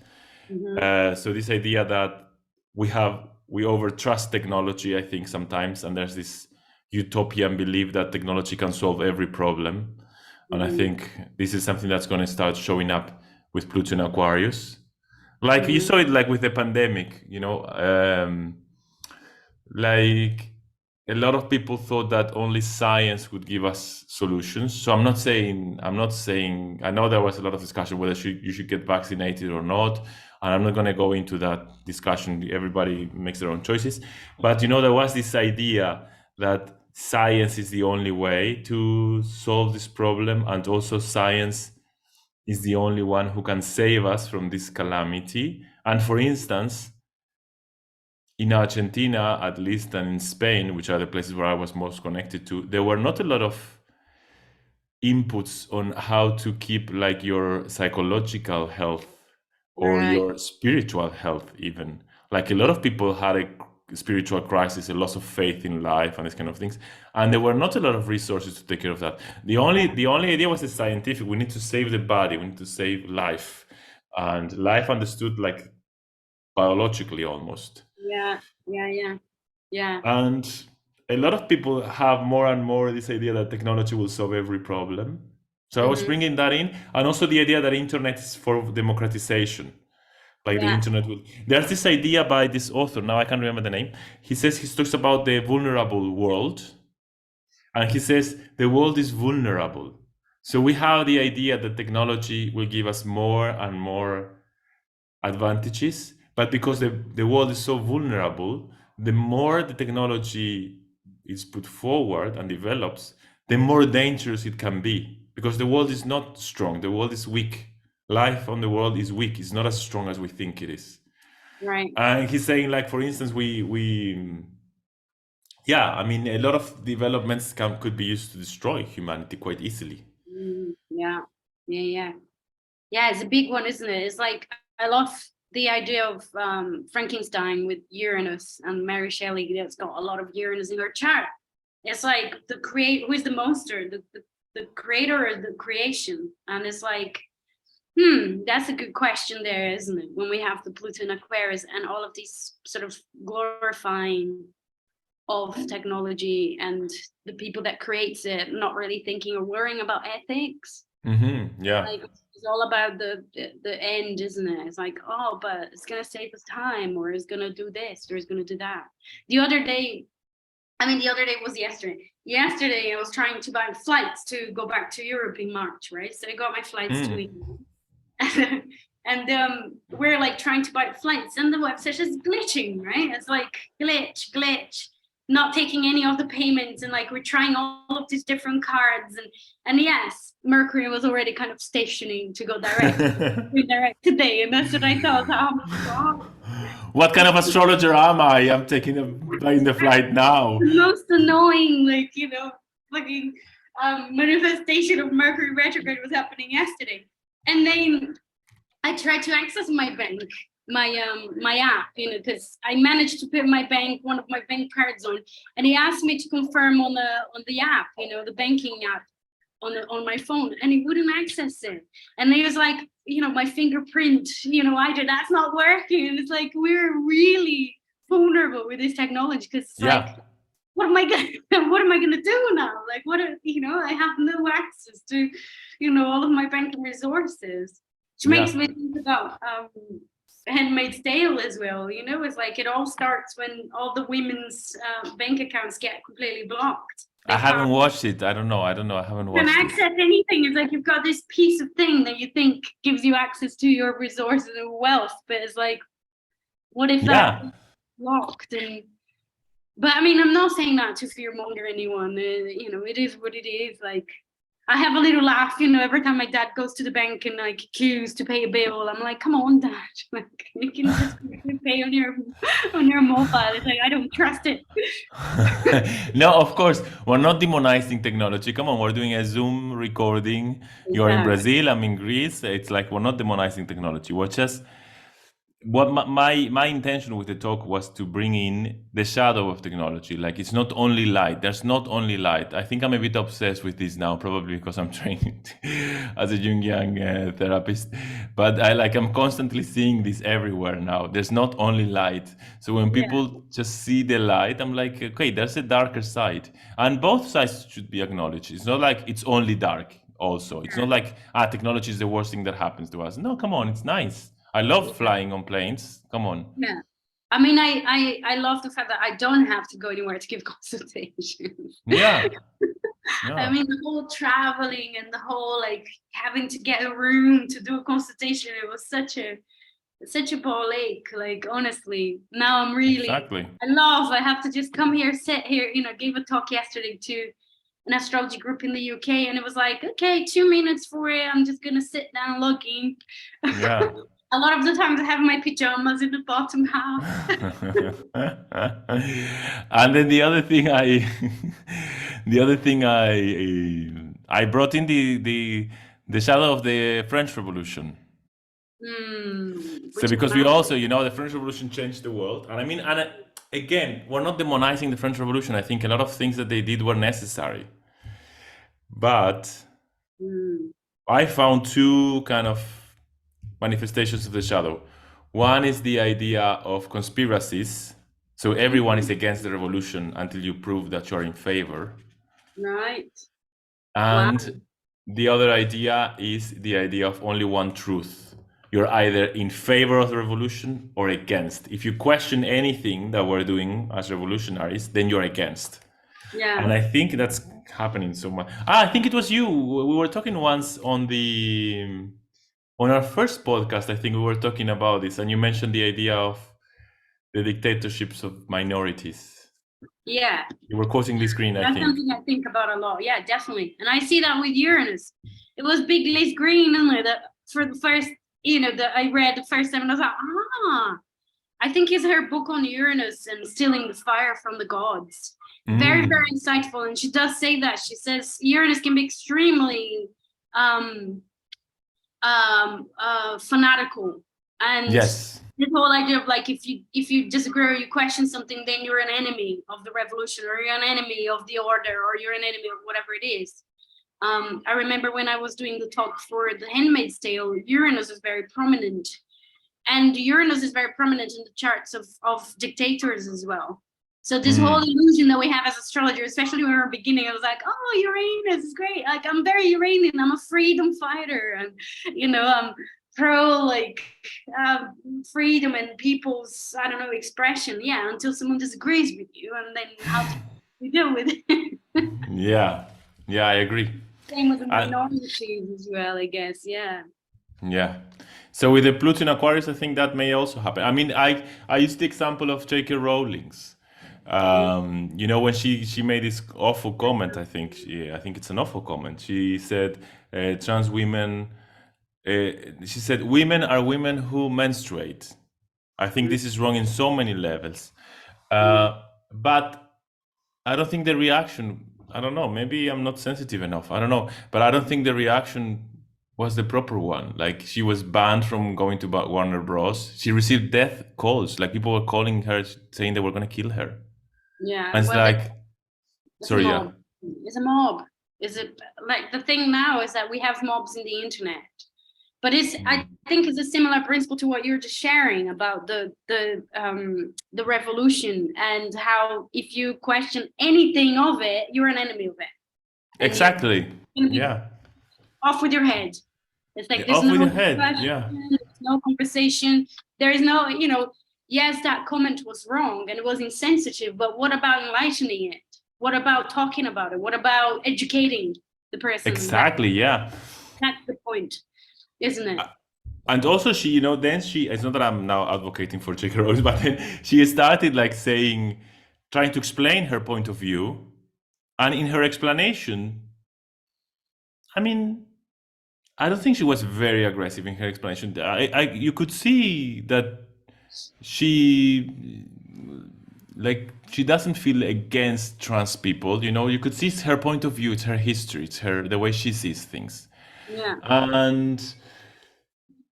B: Mm-hmm.
A: So this idea that we over trust technology, I think sometimes, and there's this utopian belief that technology can solve every problem, and I
B: Mm-hmm.
A: think this is something that's going to start showing up with Pluto in Aquarius. Like you
B: Mm-hmm.
A: saw it, like with the pandemic, like a lot of people thought that only science would give us solutions. So I'm not saying I know there was a lot of discussion whether you should get vaccinated or not, And I'm not going to go into that discussion. Everybody makes their own choices. But there was this idea that science is the only way to solve this problem, and also science is the only one who can save us from this calamity. And for instance, in Argentina, at least, and in Spain, which are the places where I was most connected to, there were not a lot of inputs on how to keep like your psychological health or
B: Right.
A: your spiritual health even. Like a lot of people had a spiritual crisis, a loss of faith in life and these kind of things, and there were not a lot of resources to take care of that. The only idea was the scientific. We need to save the body, we need to save life, and life understood like biologically almost.
B: Yeah. Yeah. Yeah. Yeah.
A: And a lot of people have more and more this idea that technology will solve every problem. So I was
B: Hmm.
A: bringing that in, and also the idea that internet is for democratization. Like the
B: Yeah.
A: internet will. There's this idea by this author. Now I can't remember the name. He talks about the vulnerable world, and he says the world is vulnerable. So we have the idea that technology will give us more and more advantages, but because the world is so vulnerable, the more the technology is put forward and develops, the more dangerous it can be, because the world is not strong, the world is weak. Life on the world is weak, it's not as strong as we think it is.
B: Right.
A: And he's saying, like, for instance, we yeah, I mean, a lot of developments could be used to destroy humanity quite easily.
B: Yeah. Yeah. Yeah. Yeah. It's a big one, isn't it? It's like I love the idea of Frankenstein with Uranus and Mary Shelley that's got a lot of Uranus in her chart. It's like who is the monster, the creator or the creation? And it's like, that's a good question there, isn't it? When we have the Pluto and Aquarius and all of these sort of glorifying of technology and the people that creates it not really thinking or worrying about ethics.
A: Yeah.
B: Like it's all about the end, isn't it? It's like, oh, but it's gonna save us time, or it's gonna do this, or it's gonna do that. The other day, the other day was yesterday. Yesterday, I was trying to buy flights to go back to Europe in March, right? So I got my flights to England. And we're like trying to buy flights, and the website is glitching, right? It's like glitch, not taking any of the payments, and like we're trying all of these different cards, and yes, Mercury was already kind of stationing to go direct today, and that's what I thought. Oh my god.
A: What kind of astrologer am I? I'm taking the flight now.
B: The most annoying, like, fucking manifestation of Mercury retrograde was happening yesterday. And then I tried to access my bank, my app, because I managed to put one of my bank cards on, and he asked me to confirm on the app, the banking app on my phone, and he wouldn't access it. And he was like, my fingerprint, either that's not working. And it's like, we're really vulnerable with this technology, because it's like, what am I gonna do now? Like, I have no access to, all of my banking resources, which makes me think about Handmaid's Tale as well. It's like it all starts when all the women's bank accounts get completely blocked.
A: I haven't watched it. I don't know. I haven't watched it.
B: Can access anything. It's like you've got this piece of thing that you think gives you access to your resources and wealth, but it's like, what if that's locked? But I'm not saying that to fearmonger anyone. It is what it is. Like, I have a little laugh, every time my dad goes to the bank and like queues to pay a bill. I'm like, come on, Dad, like you can just pay on your mobile. It's like, I don't trust it.
A: No, of course, we're not demonizing technology. Come on, we're doing a Zoom recording. You're in Brazil, I'm in Greece. It's like we're not demonizing technology. We're just what my intention with the talk was to bring in the shadow of technology. Like, it's not only light. There's not only light. I think I'm a bit obsessed with this now, probably because I'm trained as a Jungian therapist. But I'm constantly seeing this everywhere now. There's not only light. So when people just see the light, I'm like, okay, there's a darker side, and both sides should be acknowledged. It's not like it's only dark. Also, it's not like technology is the worst thing that happens to us. No, come on, it's nice. I love flying on planes. Come on.
B: Yeah. I love the fact that I don't have to go anywhere to give consultations.
A: Yeah.
B: The whole traveling and the whole like having to get a room to do a consultation, it was such a such a ball ache, like honestly. Now I'm really,
A: Exactly.
B: I have to just come here, sit here, gave a talk yesterday to an astrology group in the UK, and it was like, okay, 2 minutes for it. I'm just gonna sit down looking.
A: Yeah.
B: A lot of the times I have my pajamas in the bottom half.
A: And then the other thing the other thing I brought in the shadow of the French Revolution. So
B: Which
A: because we
B: one?
A: also, the French Revolution changed the world, and I mean, and again, we're not demonizing the French Revolution. I think a lot of things that they did were necessary, but
B: Mm,
A: I found two kind of manifestations of the shadow. One is the idea of conspiracies. So everyone is against the revolution until you prove that you're in favor.
B: right. Wow.
A: And the other idea is the idea of only one truth. You're either in favor of the revolution or against. If you question anything that we're doing as revolutionaries, then you're against.
B: Yeah.
A: And I think that's happening so much. I think it was you. We were talking once on our first podcast. I think we were talking about this, and you mentioned the idea of the dictatorships of minorities.
B: Yeah.
A: You were quoting this green, I
B: That's
A: think.
B: something I think about a lot. Yeah, definitely. And I see that with Uranus. It was big Liz Green, and that for the first, that I read the first time, and I was like, I think it's her book on Uranus and stealing the fire from the gods. Very, very insightful. And she does say that. She says Uranus can be extremely fanatical. And
A: Yes.
B: this whole idea of like, if you disagree or you question something, then you're an enemy of the revolution, or you're an enemy of the order, or you're an enemy of whatever it is. I remember when I was doing the talk for The Handmaid's Tale, Uranus is very prominent. And Uranus is very prominent in the charts of dictators as well. So this whole illusion that we have as astrologers, especially when we were beginning, I was like, oh, Uranus is great. Like, I'm very Uranian. I'm a freedom fighter. And, I'm pro like freedom and people's, I don't know, expression. Yeah, until someone disagrees with you. And then how do you deal with it?
A: Yeah, I agree.
B: Same with the minorities as well, I guess. Yeah.
A: Yeah. So with the Pluto in Aquarius, I think that may also happen. I mean, I used the example of J.K. Rowling's. When she made this awful comment, I think it's an awful comment. She said trans women. She said women are women who menstruate. I think this is wrong in so many levels. But I don't think the reaction. I don't know. Maybe I'm not sensitive enough. I don't know. But I don't think the reaction was the proper one. Like, she was banned from going to Warner Bros. She received death calls. Like, people were calling her saying they were going to kill her.
B: Yeah.
A: And it's
B: well,
A: like, sorry, yeah.
B: It's a mob. Is it like the thing now is that we have mobs in the internet, but I think it's a similar principle to what you're just sharing about the revolution, and how if you question anything of it, you're an enemy of it.
A: Exactly. Yeah.
B: Off with your head. It's like there's
A: Off with your head. Yeah.
B: There's no conversation. There is no, yes, that comment was wrong and it was insensitive, but what about enlightening it? What about talking about it? What about educating the person?
A: Exactly. Yeah.
B: That's the point, isn't it?
A: And also she, then it's not that I'm now advocating for J.K. Rowling, but then she started like trying to explain her point of view. And in her explanation, I mean, I don't think she was very aggressive in her explanation. You could see that she doesn't feel against trans people. You could see it's her point of view, it's her history, it's the way she sees things.
B: Yeah.
A: And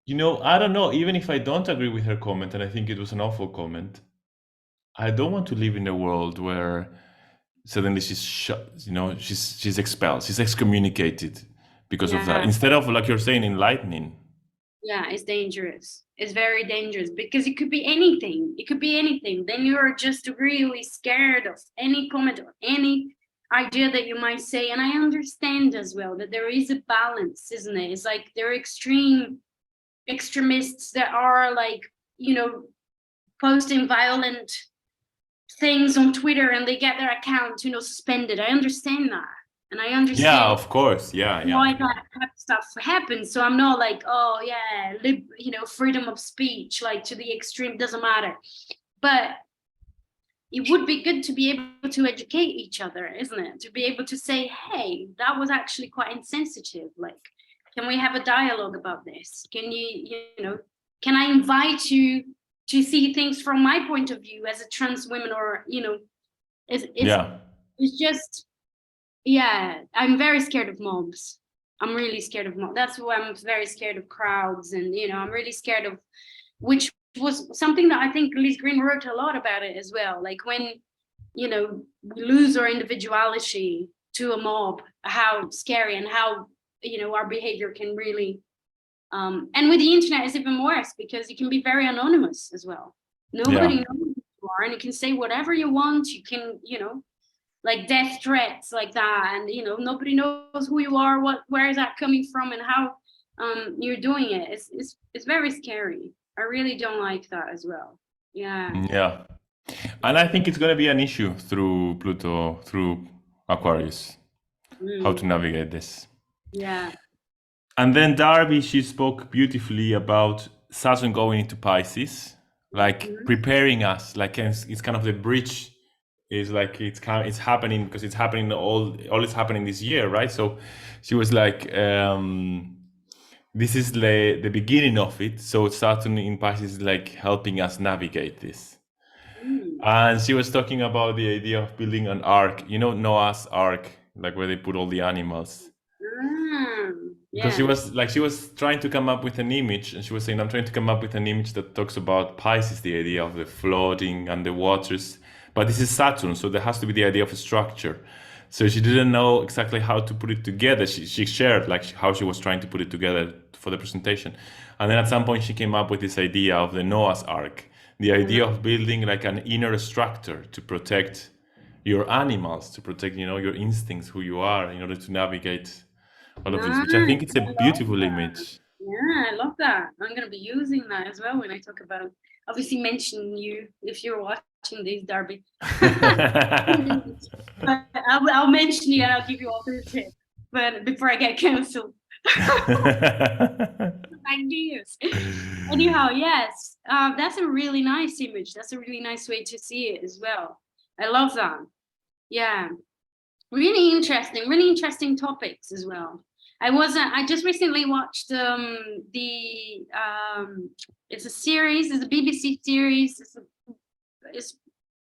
A: I don't know, even if I don't agree with her comment, and I think it was an awful comment, I don't want to live in a world where suddenly she's shut, she's expelled, she's excommunicated because of that, instead of, like you're saying, enlightening.
B: Yeah, it's dangerous. It's very dangerous, because it could be anything. It could be anything. Then you're just really scared of any comment or any idea that you might say. And I understand as well that there is a balance, isn't it? It's like there are extremists that are like, posting violent things on Twitter and they get their account, suspended. I understand that. and I
A: Yeah,
B: understand
A: of course. Yeah, yeah.
B: why that type of stuff happens. So I'm not like, oh yeah, freedom of speech, like to the extreme, doesn't matter. But it would be good to be able to educate each other, isn't it? To be able to say, hey, that was actually quite insensitive. Like, can we have a dialogue about this? Can can I invite you to see things from my point of view as a trans woman, or it's
A: Yeah.
B: it's just, yeah, I'm very scared of mobs. I'm really scared of mobs. That's why I'm very scared of crowds, and I'm really scared of, which was something that I think Liz Green wrote a lot about it as well. Like when we lose our individuality to a mob, how scary and how our behavior can really and with the internet it's even worse, because you can be very anonymous as well. Nobody
A: Yeah.
B: knows who you are, and you can say whatever you want. You can like death threats like that, and nobody knows who you are, where is that coming from, and how you're doing it. It's very scary. I really don't like that as well. Yeah.
A: Yeah. And I think it's going to be an issue through Pluto, through Aquarius, how
B: Mm.
A: to navigate this.
B: Yeah.
A: And then Darby, she spoke beautifully about Saturn going into Pisces, like
B: Mhm.
A: preparing us, like it's kind of the bridge is like it's happening because it's happening all is happening this year, right? So she was like, this is the beginning of it. So Saturn in Pisces is like helping us navigate this.
B: Mm.
A: And she was talking about the idea of building an ark, Noah's ark, like where they put all the animals. Because
B: Yeah.
A: she was trying to come up with an image, and she was saying, I'm trying to come up with an image that talks about Pisces, the idea of the floating and the waters. But this is Saturn, so there has to be the idea of a structure. So she didn't know exactly how to put it together. She shared like how she was trying to put it together for the presentation. And then at some point she came up with this idea of the Noah's Ark, the idea of building like an inner structure to protect your animals, to protect, your instincts, who you are, in order to navigate all of this, which I think
B: Nice.
A: it's a
B: I love
A: beautiful
B: that.
A: image.
B: Yeah, I love that. I'm going to be using that as well when I talk about, obviously mention you if you're watching this, Darby. But I'll mention you and I'll give you all the tips. But before I get cancelled. Ideas. Anyhow, yes, that's a really nice image. That's a really nice way to see it as well. I love that. Yeah, really interesting topics as well. I just recently watched it's a series, it's a BBC series. It's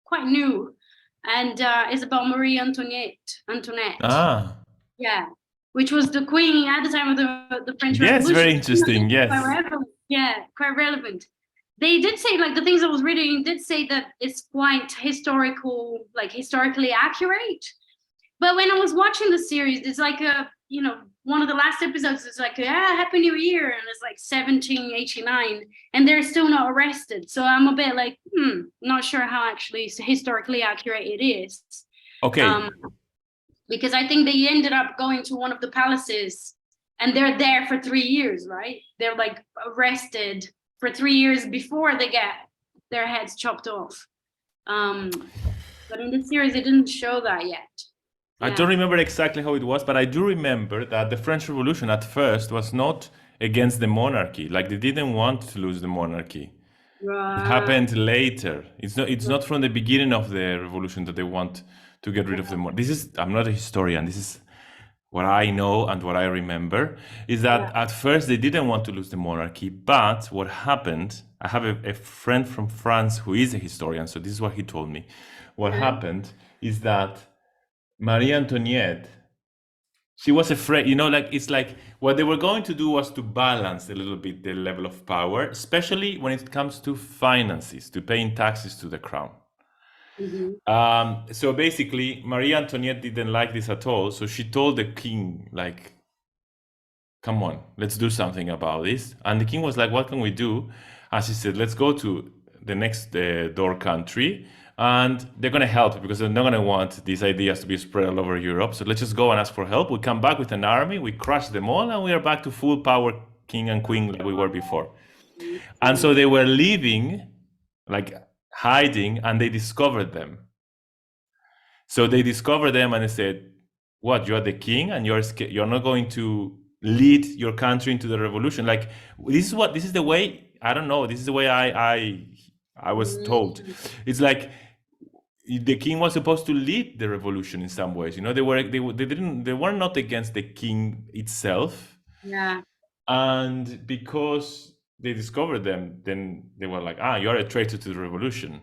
B: quite new, and it's about Marie Antoinette.
A: Ah,
B: Yeah, which was the queen at the time of the French
A: yes,
B: Revolution.
A: very interesting.
B: Quite
A: Yes.
B: relevant. Yeah, quite relevant. They did say, like, the things I was reading did say that it's quite historically accurate. But when I was watching the series, it's like one of the last episodes is like, yeah, Happy New Year, and it's like 1789, and they're still not arrested. So I'm a bit like, not sure how actually historically accurate it is.
A: Okay.
B: Because I think they ended up going to one of the palaces, and they're there for 3 years, right? They're like arrested for 3 years before they get their heads chopped off. But in the series, it didn't show that yet.
A: I don't remember exactly how it was, but I do remember that the French Revolution at first was not against the monarchy. Like they didn't want to lose the monarchy. It happened later. It's not from the beginning of the revolution that they want to get rid of the monarchy. I'm not a historian. This is what I know and what I remember is that at first they didn't want to lose the monarchy, but what happened, I have a friend from France who is a historian, so this is what he told me. What happened is that Marie Antoinette, she was afraid, like it's like what they were going to do was to balance a little bit the level of power, especially when it comes to finances, to paying taxes to the crown. So basically, Marie Antoinette didn't like this at all. So she told the king, like, come on, let's do something about this. And the king was like, what can we do? And she said, let's go to the next door country, and they're going to help because they're not going to want these ideas to be spread all over Europe. So let's just go and ask for help. We come back with an army, we crush them all, and we are back to full power king and queen like we were before. And so they were leaving, like hiding, and they discovered them. So they discovered them and they said, what, you're the king and you're not going to lead your country into the revolution. Like this is the way, I don't know, this is the way I was told.
B: Mm,
A: It's like the king was supposed to lead the revolution in some ways. They were not against the king itself,
B: yeah.
A: and because they discovered them, then they were like, you're a traitor to the revolution.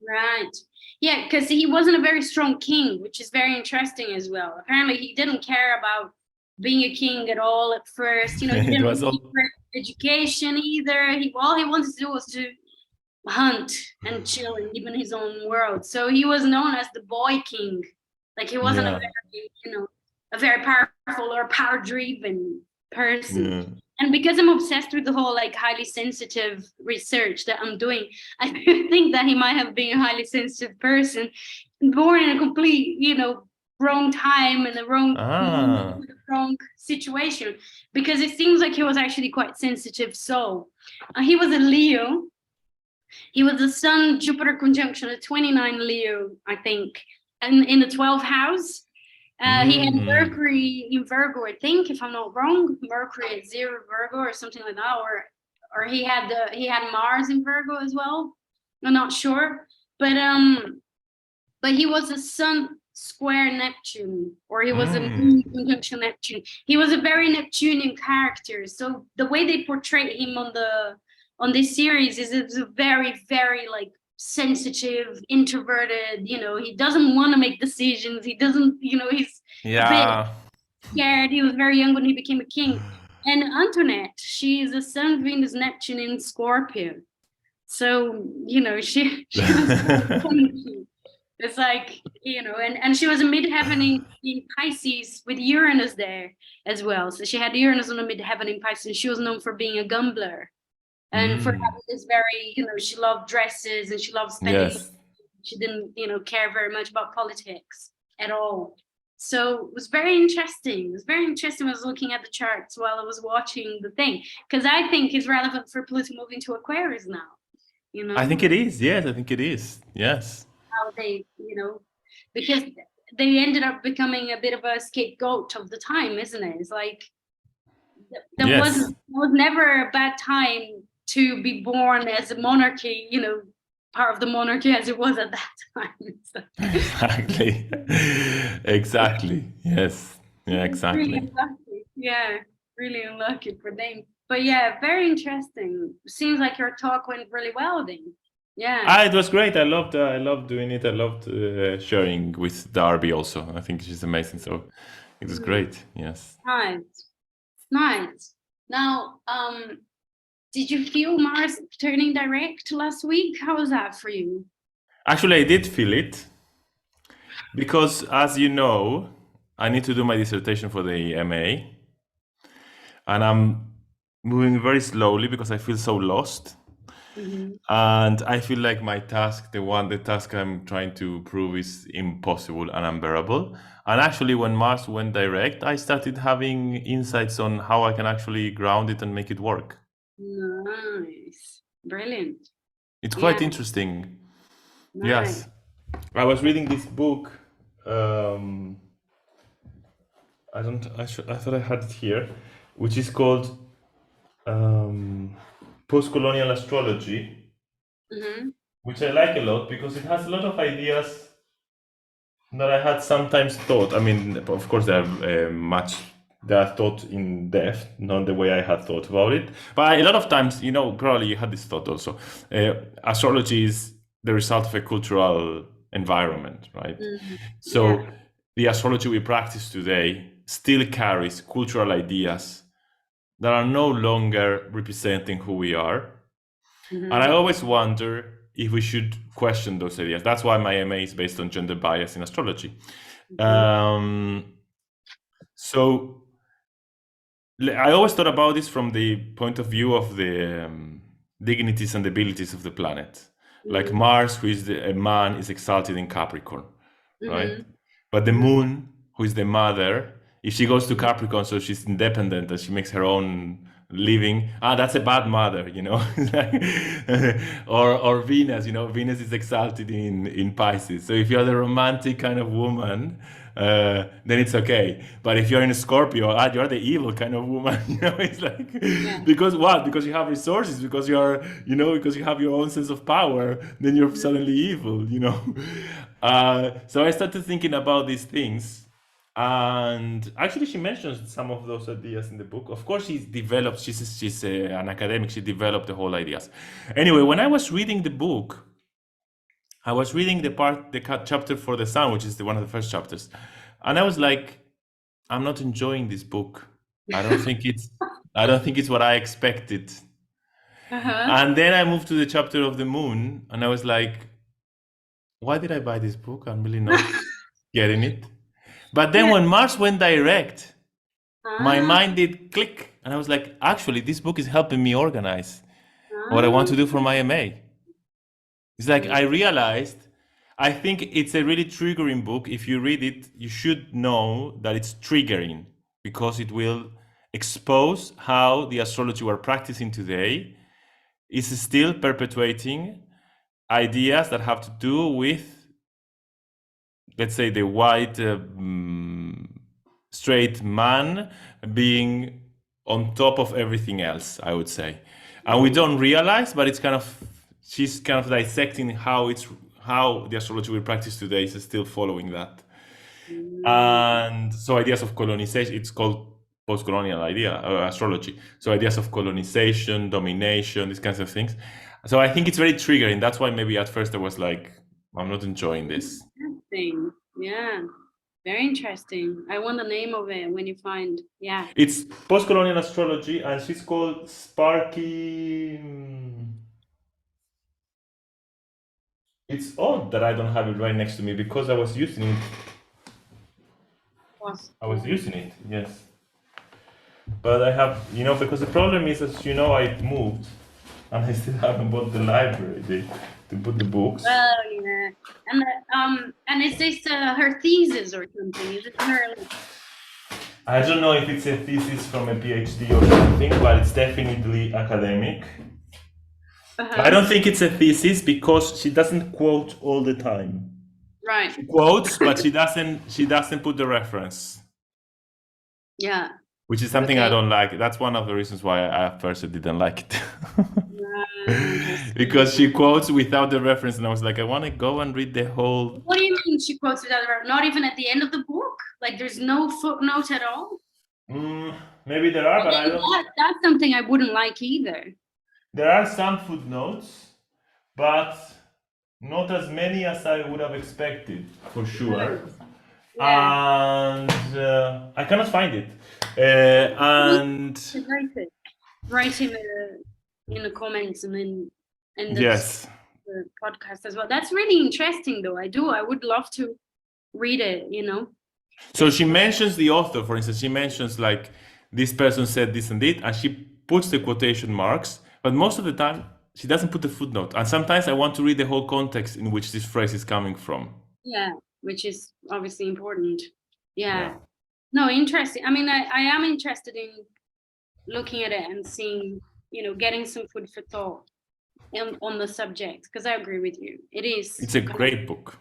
B: Right. Yeah, because he wasn't a very strong king, which is very interesting as well. Apparently, he didn't care about being a king at all at first. He
A: It
B: didn't
A: was
B: really
A: all.
B: for education either. All he wanted to do was to hunt and chill and live in his own world. So he was known as the boy king. Like he wasn't
A: Yeah.
B: a very powerful or power-driven person.
A: Yeah.
B: And because I'm obsessed with the whole like highly sensitive research that I'm doing, I think that he might have been a highly sensitive person, born in a complete, wrong time and the wrong situation. Because it seems like he was actually quite sensitive. So he was a Leo. He was the Sun Jupiter conjunction, a 29 Leo, I think, and in the 12th house. He had Mercury in Virgo, I think, if I'm not wrong. Mercury at 0 Virgo or something like that, or he had Mars in Virgo as well. I'm not sure, but he was a Sun square Neptune, or he was a Moon conjunction Neptune. He was a very Neptunian character. So the way they portray him on this series is it's a very, very like sensitive, introverted, he doesn't want to make decisions. He doesn't, he's a bit scared. He was very young when he became a king. And Antoinette, she is a Sun, Venus, Neptune in Scorpio. So, she was it's like, and she was a midheaven in Pisces with Uranus there as well. So she had Uranus on a midheaven in Pisces, and she was known for being a gambler. And for having this very, she loved dresses and she loved spending.
A: Yes.
B: She didn't, care very much about politics at all. So it was very interesting. It was very interesting. I was looking at the charts while I was watching the thing, because I think it's relevant for Pluto moving to Aquarius now.
A: I think it is. Yes, I think it is. Yes.
B: How they, because they ended up becoming a bit of a scapegoat of the time, isn't it? It's like there was never a bad time to be born as a monarchy, part of the monarchy as it was at that time. So.
A: Exactly. Yes. Yeah, exactly.
B: Really unlucky. Yeah, really unlucky for them. But yeah, very interesting. Seems like your talk went really well then. Yeah.
A: It was great. I loved doing it. I loved sharing with Darby also. I think she's amazing. So it was great. Yes.
B: Nice. Now, did you feel Mars turning direct last week? How was that for you?
A: Actually, I did feel it because, as you know, I need to do my dissertation for the MA, and I'm moving very slowly because I feel so lost. And I feel like my task, the task I'm trying to prove is impossible and unbearable. And actually, when Mars went direct, I started having insights on how I can actually ground it and make it work.
B: Nice. Brilliant.
A: It's quite interesting.
B: Nice.
A: Yes. I was reading this book. I thought I had it here, which is called Post-colonial astrology, which I like a lot because it has a lot of ideas that I had sometimes thought. I mean, of course, they are thought in depth, not the way I had thought about it. But a lot of times, probably you had this thought also. Astrology is the result of a cultural environment, right? So the astrology we practice today still carries cultural ideas that are no longer representing who we are. And I always wonder if we should question those ideas. That's why my MA is based on gender bias in astrology. So I always thought about this from the point of view of the dignities and abilities of the planet. Like Mars, who is a man, is exalted in Capricorn, right? But the moon, who is the mother, if she goes to Capricorn, so she's independent and she makes her own living, that's a bad mother, or Venus, Venus is exalted in Pisces. So if you're the romantic kind of woman, then it's okay. But if you're in a Scorpio, you're the evil kind of woman. It's like
B: Yeah.
A: because what? Because you have resources. Because you're, because you have your own sense of power. Then you're suddenly evil. So I started thinking about these things, and actually, she mentions some of those ideas in the book. Of course, She's an academic. She developed the whole ideas. Anyway, when I was reading the book, I was reading the chapter for the sun, which is one of the first chapters, and I was like, I'm not enjoying this book. I don't think it's, I don't think it's what I expected.
B: Uh-huh.
A: And then I moved to the chapter of the moon, and I was like, why did I buy this book? I'm really not getting it. But then
B: Yeah.
A: when Mars went direct, my
B: Ah,
A: mind did click, and I was like, actually, this book is helping me organize what I want to do
B: ah.
A: for my MA. It's like I realized, I think it's a really triggering book. If you read it, you should know that it's triggering because it will expose how the astrology we're practicing today is still perpetuating ideas that have to do with, let's say, the white straight man being on top of everything else, I would say. And we don't realize, but it's kind of, she's kind of dissecting how the astrology we practice today is still following that.
B: Mm.
A: And so ideas of colonization, it's called post-colonial astrology. So ideas of colonization, domination, these kinds of things. So I think it's very triggering. That's why maybe at first I was like, I'm not enjoying this.
B: Interesting. Yeah. Very interesting. I want the name of it when you find. Yeah.
A: It's post-colonial astrology, and she's called Sparky. It's odd that I don't have it right next to me because I was using it. I was
B: Possible.
A: using it, yes. But I have, because the problem is, as you know, I moved, and I still haven't bought the library to put the books.
B: Oh yeah. And is this her thesis or something? Is it her?
A: I don't know if it's a thesis from a PhD or something, but it's definitely academic. I
B: Uh-huh.
A: don't think it's a thesis because she doesn't quote all the time.
B: Right.
A: She quotes, but she doesn't put the reference,
B: Yeah.
A: which is something I
B: Okay.
A: don't like. That's one of the reasons why I at first didn't like it.
B: Interesting.
A: Because she quotes without the reference, and I was like, I want to go and read the whole.
B: What do you mean she quotes without the not even at the end of the book? Like there's no footnote at all?
A: Maybe there are,
B: And
A: but I
B: then
A: don't.
B: that's something I wouldn't like either.
A: There are some footnotes, but not as many as I would have expected, for
B: Right.
A: sure.
B: Yeah.
A: And I cannot find it. And
B: Write it. Write in the comments and then in
A: yes.
B: the podcast as well. That's really interesting though. I would love to read it.
A: So she
B: It's
A: mentions the author, for instance. She mentions like this person said this and it, and she puts the quotation marks. But most of the time, she doesn't put the footnote. And sometimes I want to read the whole context in which this phrase is coming from.
B: yeah, which is obviously important. Yeah.
A: Yeah.
B: No, interesting. I mean, I am interested in looking at it and seeing, getting some food for thought on the subject because I agree with you. It is
A: It's a great book.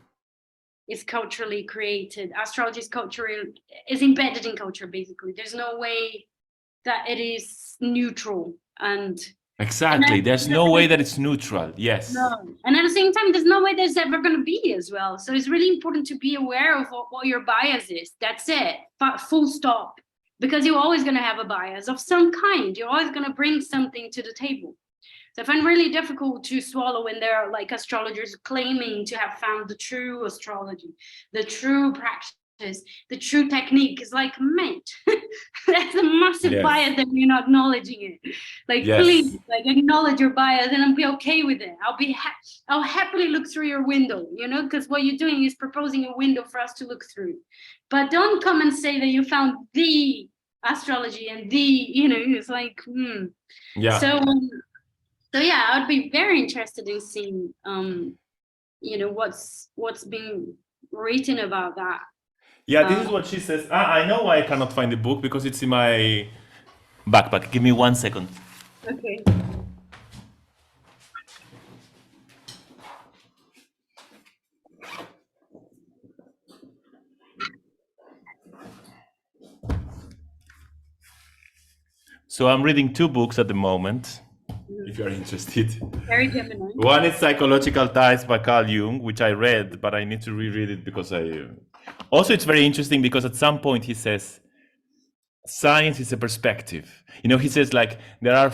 B: is culturally created. Astrology is embedded in culture. Basically, there's no way that it is neutral and
A: Exactly. There's no way that it's neutral. Yes.
B: no, and at the same time, there's no way there's ever going to be as well. So it's really important to be aware of what your bias is. That's it. Full stop. Because you're always going to have a bias of some kind. You're always going to bring something to the table. So I find it really difficult to swallow when there are like astrologers claiming to have found the true astrology, the true practice, the true technique. It's like, mate, that's a massive
A: Yes.
B: bias that you're not acknowledging it. Like,
A: Yes.
B: please, like acknowledge your bias and I'll be okay with it. I'll happily look through your window, because what you're doing is proposing a window for us to look through. But don't come and say that you found the astrology and it's like,
A: Yeah.
B: So yeah, I would be very interested in seeing what's being written about that.
A: Yeah, this is what she says. I know why I cannot find the book because it's in my backpack. Give me 1 second.
B: Okay.
A: So I'm reading 2 books at the moment,
B: Mhm.
A: if you're interested.
B: Very Gemini.
A: One is Psychological Ties by Carl Jung, which I read, but I need to reread it because also it's very interesting because at some point he says science is a perspective. He says like there are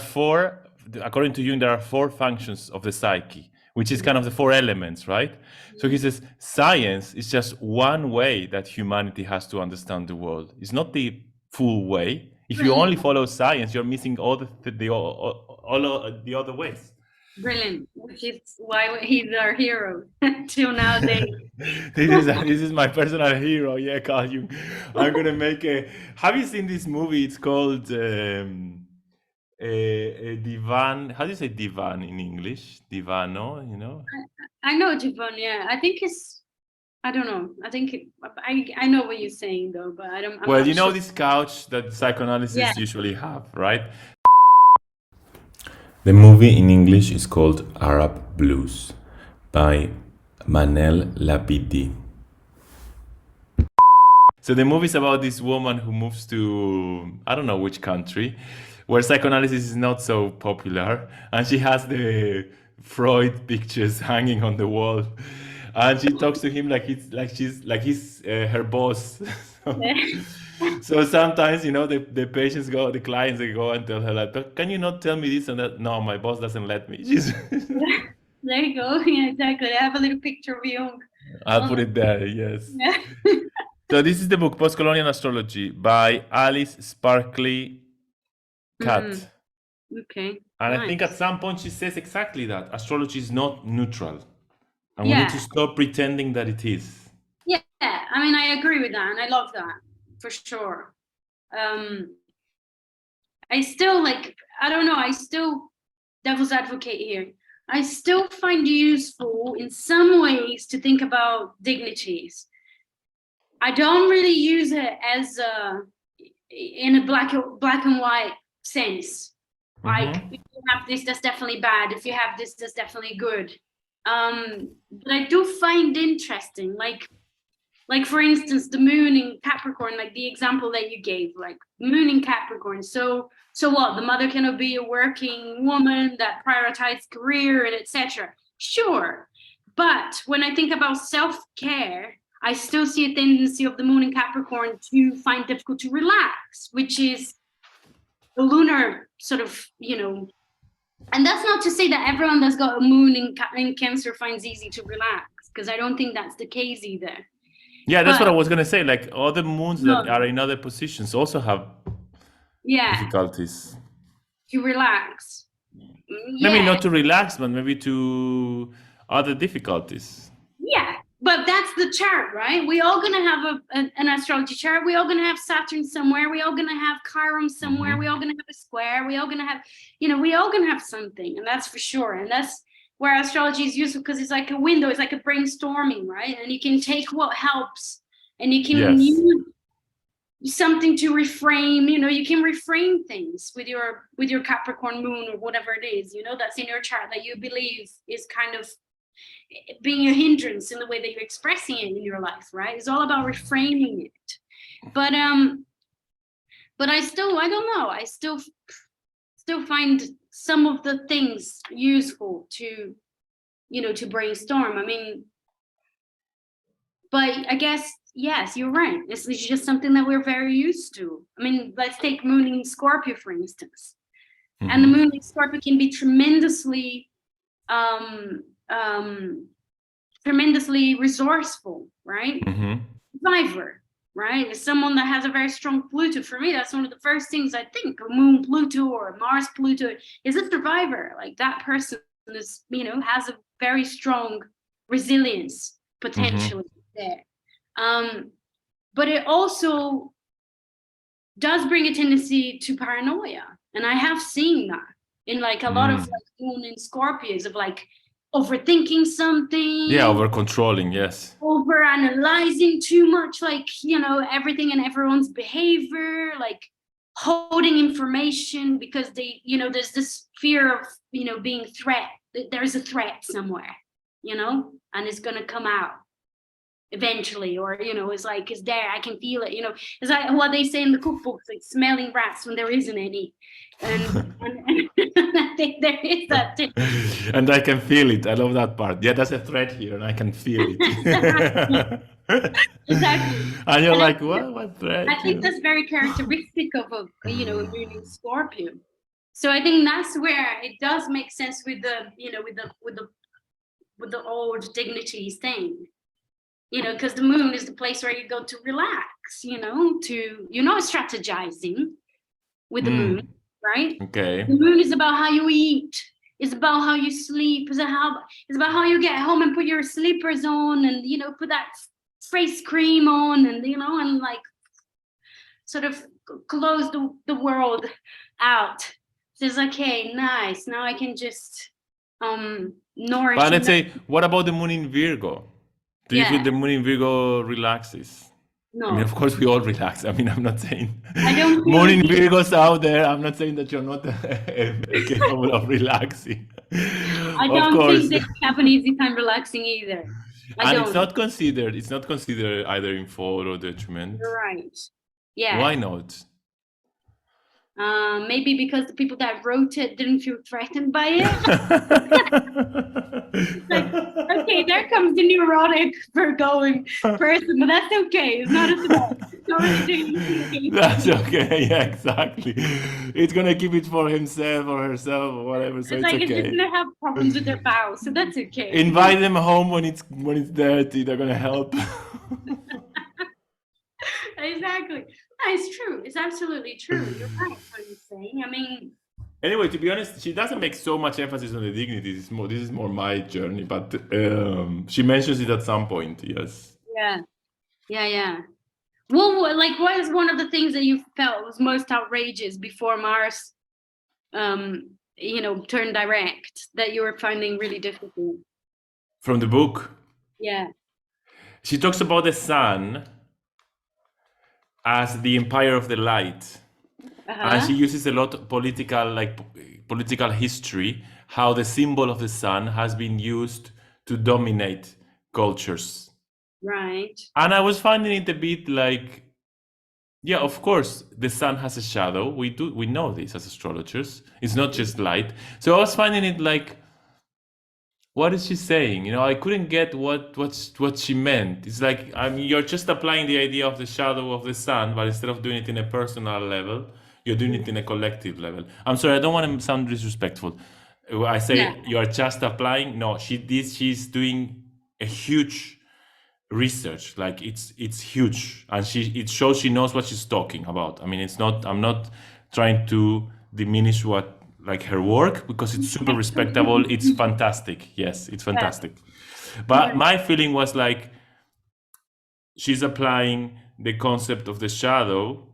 A: according to Jung, there are 4 functions of the psyche, which is kind of the 4 elements, right? So he says science is just one way that humanity has to understand the world. It's not the full way. If you only
B: Brilliant.
A: follow science, you're missing all the other ways.
B: Brilliant. Which is why he's our hero till nowadays.
A: This is my personal hero. Yeah, Carl Jung. I'm gonna make a. Have you seen this movie? It's called a divan. How do you say divan in English? Divano.
B: I know Javon, yeah. I think it's, I don't know. I think I know what you're saying though, but I'm
A: Well,
B: not
A: you know
B: sure.
A: this couch that psychoanalysts
B: Yeah.
A: usually have, right? The movie in English is called Arab Blues by Manel Labidi. So the movie is about this woman who moves to I don't know which country, where psychoanalysis is not so popular, and she has the Freud pictures hanging on the wall, and she talks to him he's her boss. So sometimes the patients go, the clients they go and tell her like, "But can you not tell me this and that?" No, my boss doesn't let me.
B: There you go. Yeah, exactly. I have a little picture of Jung.
A: I'll put it there. Yes.
B: Yeah.
A: So this is the book Post-colonial Astrology by Alice Sparkley Cat.
B: Okay.
A: And I think at
B: Nice.
A: some point she says exactly that astrology is not neutral, and we need to
B: Yeah.
A: stop pretending that it is.
B: Yeah. I mean, I agree with that, and I love that for sure. I still I don't know. I still devil's advocate here. I still find useful in some ways to think about dignities. I don't really use it as in a black and white sense. Like if you have this, that's definitely bad. If you have this, that's definitely good. But I do find interesting, like for instance, the moon in Capricorn, like the example that you gave, like moon in Capricorn. So what? The mother cannot be a working woman that prioritizes career and etc. Sure, but when I think about self-care, I still see a tendency of the moon in Capricorn to find difficult to relax, which is the lunar sort of, and that's not to say that everyone that's got a moon in Cancer finds easy to relax, because I don't think that's the case either.
A: Yeah, that's what
B: But
A: I was gonna say. Like other moons that are in other positions also have difficulties.
B: to relax.
A: Maybe
B: Yeah,
A: not to relax, but maybe to other difficulties.
B: yeah. But that's the chart, right? We all gonna have an astrology chart. We all gonna have Saturn somewhere. We all gonna have Chiron somewhere. We all gonna have a square. We all gonna have, we all gonna have something, and that's for sure. And that's where astrology is useful, because it's like a window. It's like a brainstorming, right? And you can take what helps, and you can
A: Yes.
B: use something to reframe. You can reframe things with your Capricorn moon or whatever it is, that's in your chart that you believe is kind of being a hindrance in the way that you're expressing it in your life, right? It's all about reframing it. But I don't know, I still find some of the things useful to to brainstorm. I mean, but I guess yes, you're right, it's just something that we're very used to. I mean, let's take moon in Scorpio for instance. And the moon in Scorpio can be tremendously tremendously resourceful, right? Survivor, right? As someone that has a very strong Pluto, for me, that's one of the first things I think of. Moon Pluto or Mars Pluto is a survivor. Like that person is, has a very strong resilience potentially there. But it also does bring a tendency to paranoia, and I have seen that in like a lot of like moon in Scorpios, of like overthinking something.
A: Yeah, over controlling, yes.
B: Over analyzing too much, like, everything and everyone's behavior, like holding information because they, there's this fear of, being there's a threat somewhere, and it's going to come out. eventually, or it's like it's there, I can feel it. It's like what they say in the cookbooks, like smelling rats when there isn't any, and I think there is that too.
A: And I can feel it. I love that part. Yeah, there's a thread here, and I can feel it.
B: Exactly.
A: And you're
B: And
A: like, what thread?
B: I think that's very characteristic of a moon in Scorpio. So I think that's where it does make sense with the with the old dignities thing. Because the moon is the place where you go to relax. You're not strategizing with the moon, right?
A: Okay.
B: The moon is about how you eat. It's about how you sleep. It's about how you get home and put your slippers on, and put that face cream on, and and like sort of close the world out. So it's like, okay, nice. Now I can just nourish.
A: But let's say, what about the moon in Virgo? Do you feel the moon in Virgo relaxes?
B: No.
A: I mean, of course, we all relax. I mean, I'm not saying
B: I don't
A: moon in Virgo's out there. I'm not saying that you're not capable of relaxing.
B: I don't think they have an easy time relaxing either.
A: And it's not considered either in fall or detriment.
B: You're right. Yeah.
A: Why not?
B: Maybe because the people that wrote it didn't feel threatened by it. Like, okay, there comes the neurotic Virgoing person, but that's okay. It's not as bad.
A: That's okay. Yeah, exactly. It's gonna keep it for himself or herself or whatever. So it's
B: like
A: okay.
B: it's just gonna have problems with their bowels, so that's okay.
A: Invite them home when it's dirty. They're gonna help.
B: Exactly. No, it's true. It's absolutely true. You're right what you're saying. I mean.
A: Anyway, to be honest, she doesn't make so much emphasis on the dignities. This is more my journey, but she mentions it at some point. Yes.
B: Yeah. Well, like, what is one of the things that you felt was most outrageous before Mars, turned direct, that you were finding really difficult?
A: From the book?
B: Yeah.
A: She talks about the sun as the empire of the light. And she uses a lot of political history, how the symbol of the sun has been used to dominate cultures.
B: Right.
A: And I was finding it a bit like, yeah, of course, the sun has a shadow. We know this as astrologers. It's not just light. So I was finding it like, what is she saying? I couldn't get what she meant. It's like, you're just applying the idea of the shadow of the sun, but instead of doing it in a personal level, you're doing it in a collective level. I'm sorry, I don't want to sound disrespectful. I say you're just applying. No, she's doing a huge research. Like it's huge, and it shows she knows what she's talking about. I mean, I'm not trying to diminish her work, because it's super respectable. It's fantastic. Yes, it's fantastic. But my feeling was like she's applying the concept of the shadow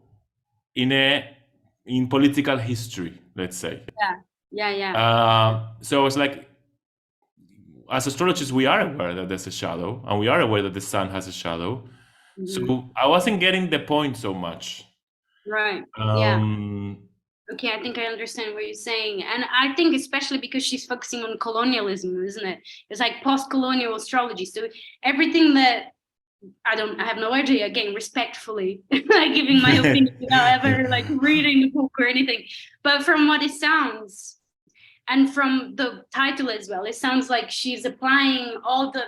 A: in political history, let's say.
B: Yeah.
A: So it's like, as astrologers, we are aware that there's a shadow, and we are aware that the sun has a shadow. So I wasn't getting the point so much.
B: Right. Okay, I think I understand what you're saying. And I think especially because she's focusing on colonialism, isn't it? It's like post-colonial astrology. So everything that I have no idea, again, respectfully, giving my opinion without ever reading the book or anything. But from what it sounds, and from the title as well, it sounds like she's applying all the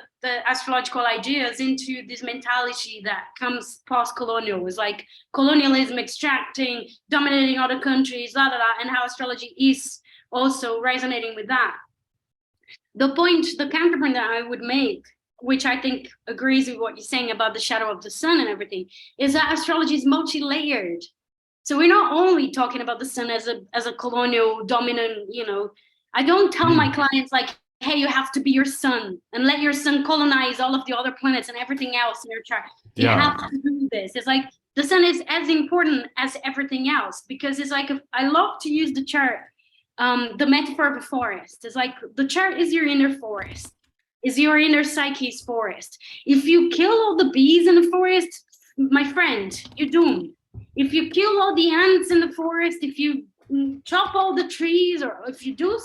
B: astrological ideas into this mentality that comes post-colonial. It's like colonialism, extracting, dominating other countries, and how astrology is also resonating with that. The counterpoint that I would make, which I think agrees with what you're saying about the shadow of the sun and everything, is that astrology is multi-layered. So we're not only talking about the sun as a colonial dominant, I don't tell my clients hey, you have to be your sun and let your sun colonize all of the other planets and everything else in your chart. You have to do this. It's like the sun is as important as everything else, because it's like, I love to use the chart, the metaphor of a forest. It's like the chart is your inner forest, is your inner psyche's forest. If you kill all the bees in the forest, my friend, you're doomed. If you kill all the ants in the forest, if you chop all the trees, or if you do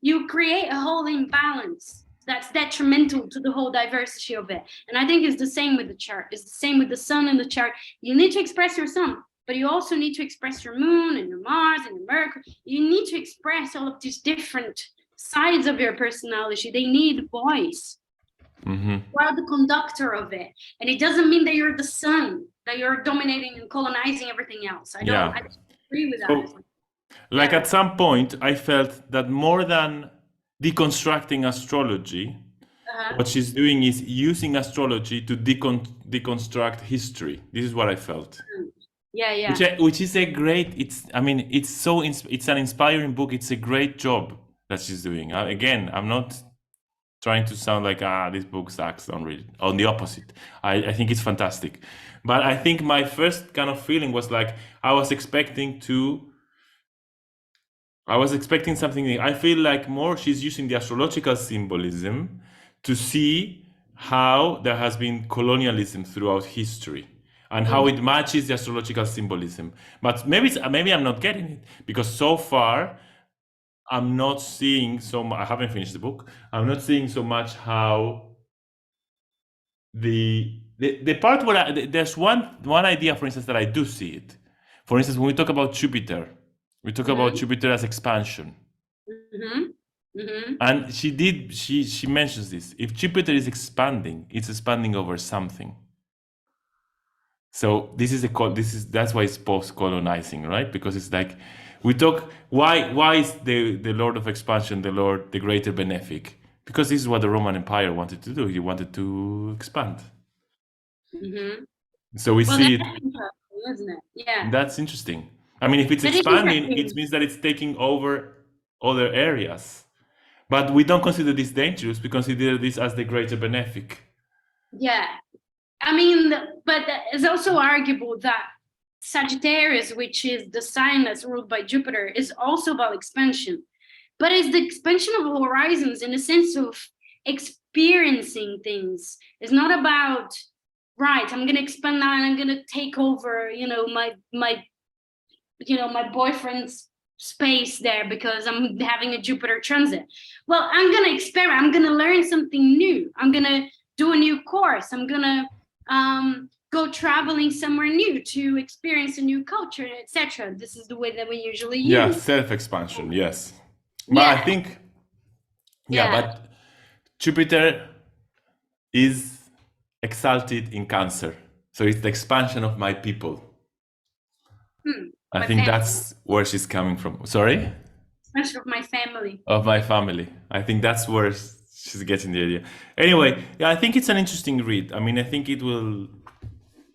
B: you create a whole imbalance. that's detrimental to the whole diversity of it. And I think it's the same with the chart. It's the same with the sun and the chart. You need to express your sun, but you also need to express your moon and your Mars and your Mercury. You need to express all of these different sides of your personality. They need voice.
A: Mm-hmm.
B: You are the conductor of it. And it doesn't mean that you're the sun, that you're dominating and colonizing everything else. I don't agree with that.
A: So, like at some point, I felt that more than deconstructing astrology, what she's doing is using astrology to deconstruct history. This is what I felt.
B: Yeah.
A: Which is a great. It's an inspiring book. It's a great job that she's doing. Again, I'm not trying to sound like this book sucks. Don't read it. On the opposite, I think it's fantastic. But I think my first kind of feeling was like I was expecting something. I feel like more she's using the astrological symbolism to see how there has been colonialism throughout history and how it matches the astrological symbolism. But maybe I'm not getting it, because so far I'm not seeing I haven't finished the book. I'm not seeing so much how the part where there's one idea, for instance, that I do see it. For instance, when we talk about Jupiter, we talk about Jupiter as expansion. And she mentions this. If Jupiter is expanding, it's expanding over something. So that's why it's post-colonizing, right? Because it's like we talk. Why is the Lord of Expansion the greater benefic? Because this is what the Roman Empire wanted to do. He wanted to expand. So we see it.
B: Isn't it? Yeah.
A: That's interesting. I mean, if it's expanding, it means that it's taking over other areas. But we don't consider this dangerous. We consider this as the greater benefic.
B: Yeah. I mean, but it's also arguable that Sagittarius, which is the sign that's ruled by Jupiter, is also about expansion. But it's the expansion of horizons in the sense of experiencing things. It's not about, right, I'm going to expand now and I'm going to take over, my boyfriend's space there because I'm having a Jupiter transit. Well, I'm going to experiment. I'm going to learn something new. I'm going to do a new course. I'm going to go traveling somewhere new to experience a new culture, etc. This is the way that we usually use.
A: Yeah, self-expansion, yes. But I think, but Jupiter is exalted in Cancer. So it's the expansion of my people. I think that's where she's coming from. Sorry?
B: Expansion of my family.
A: Of my family. I think that's where she's getting the idea. Anyway, yeah, I think it's an interesting read. I mean, I think it will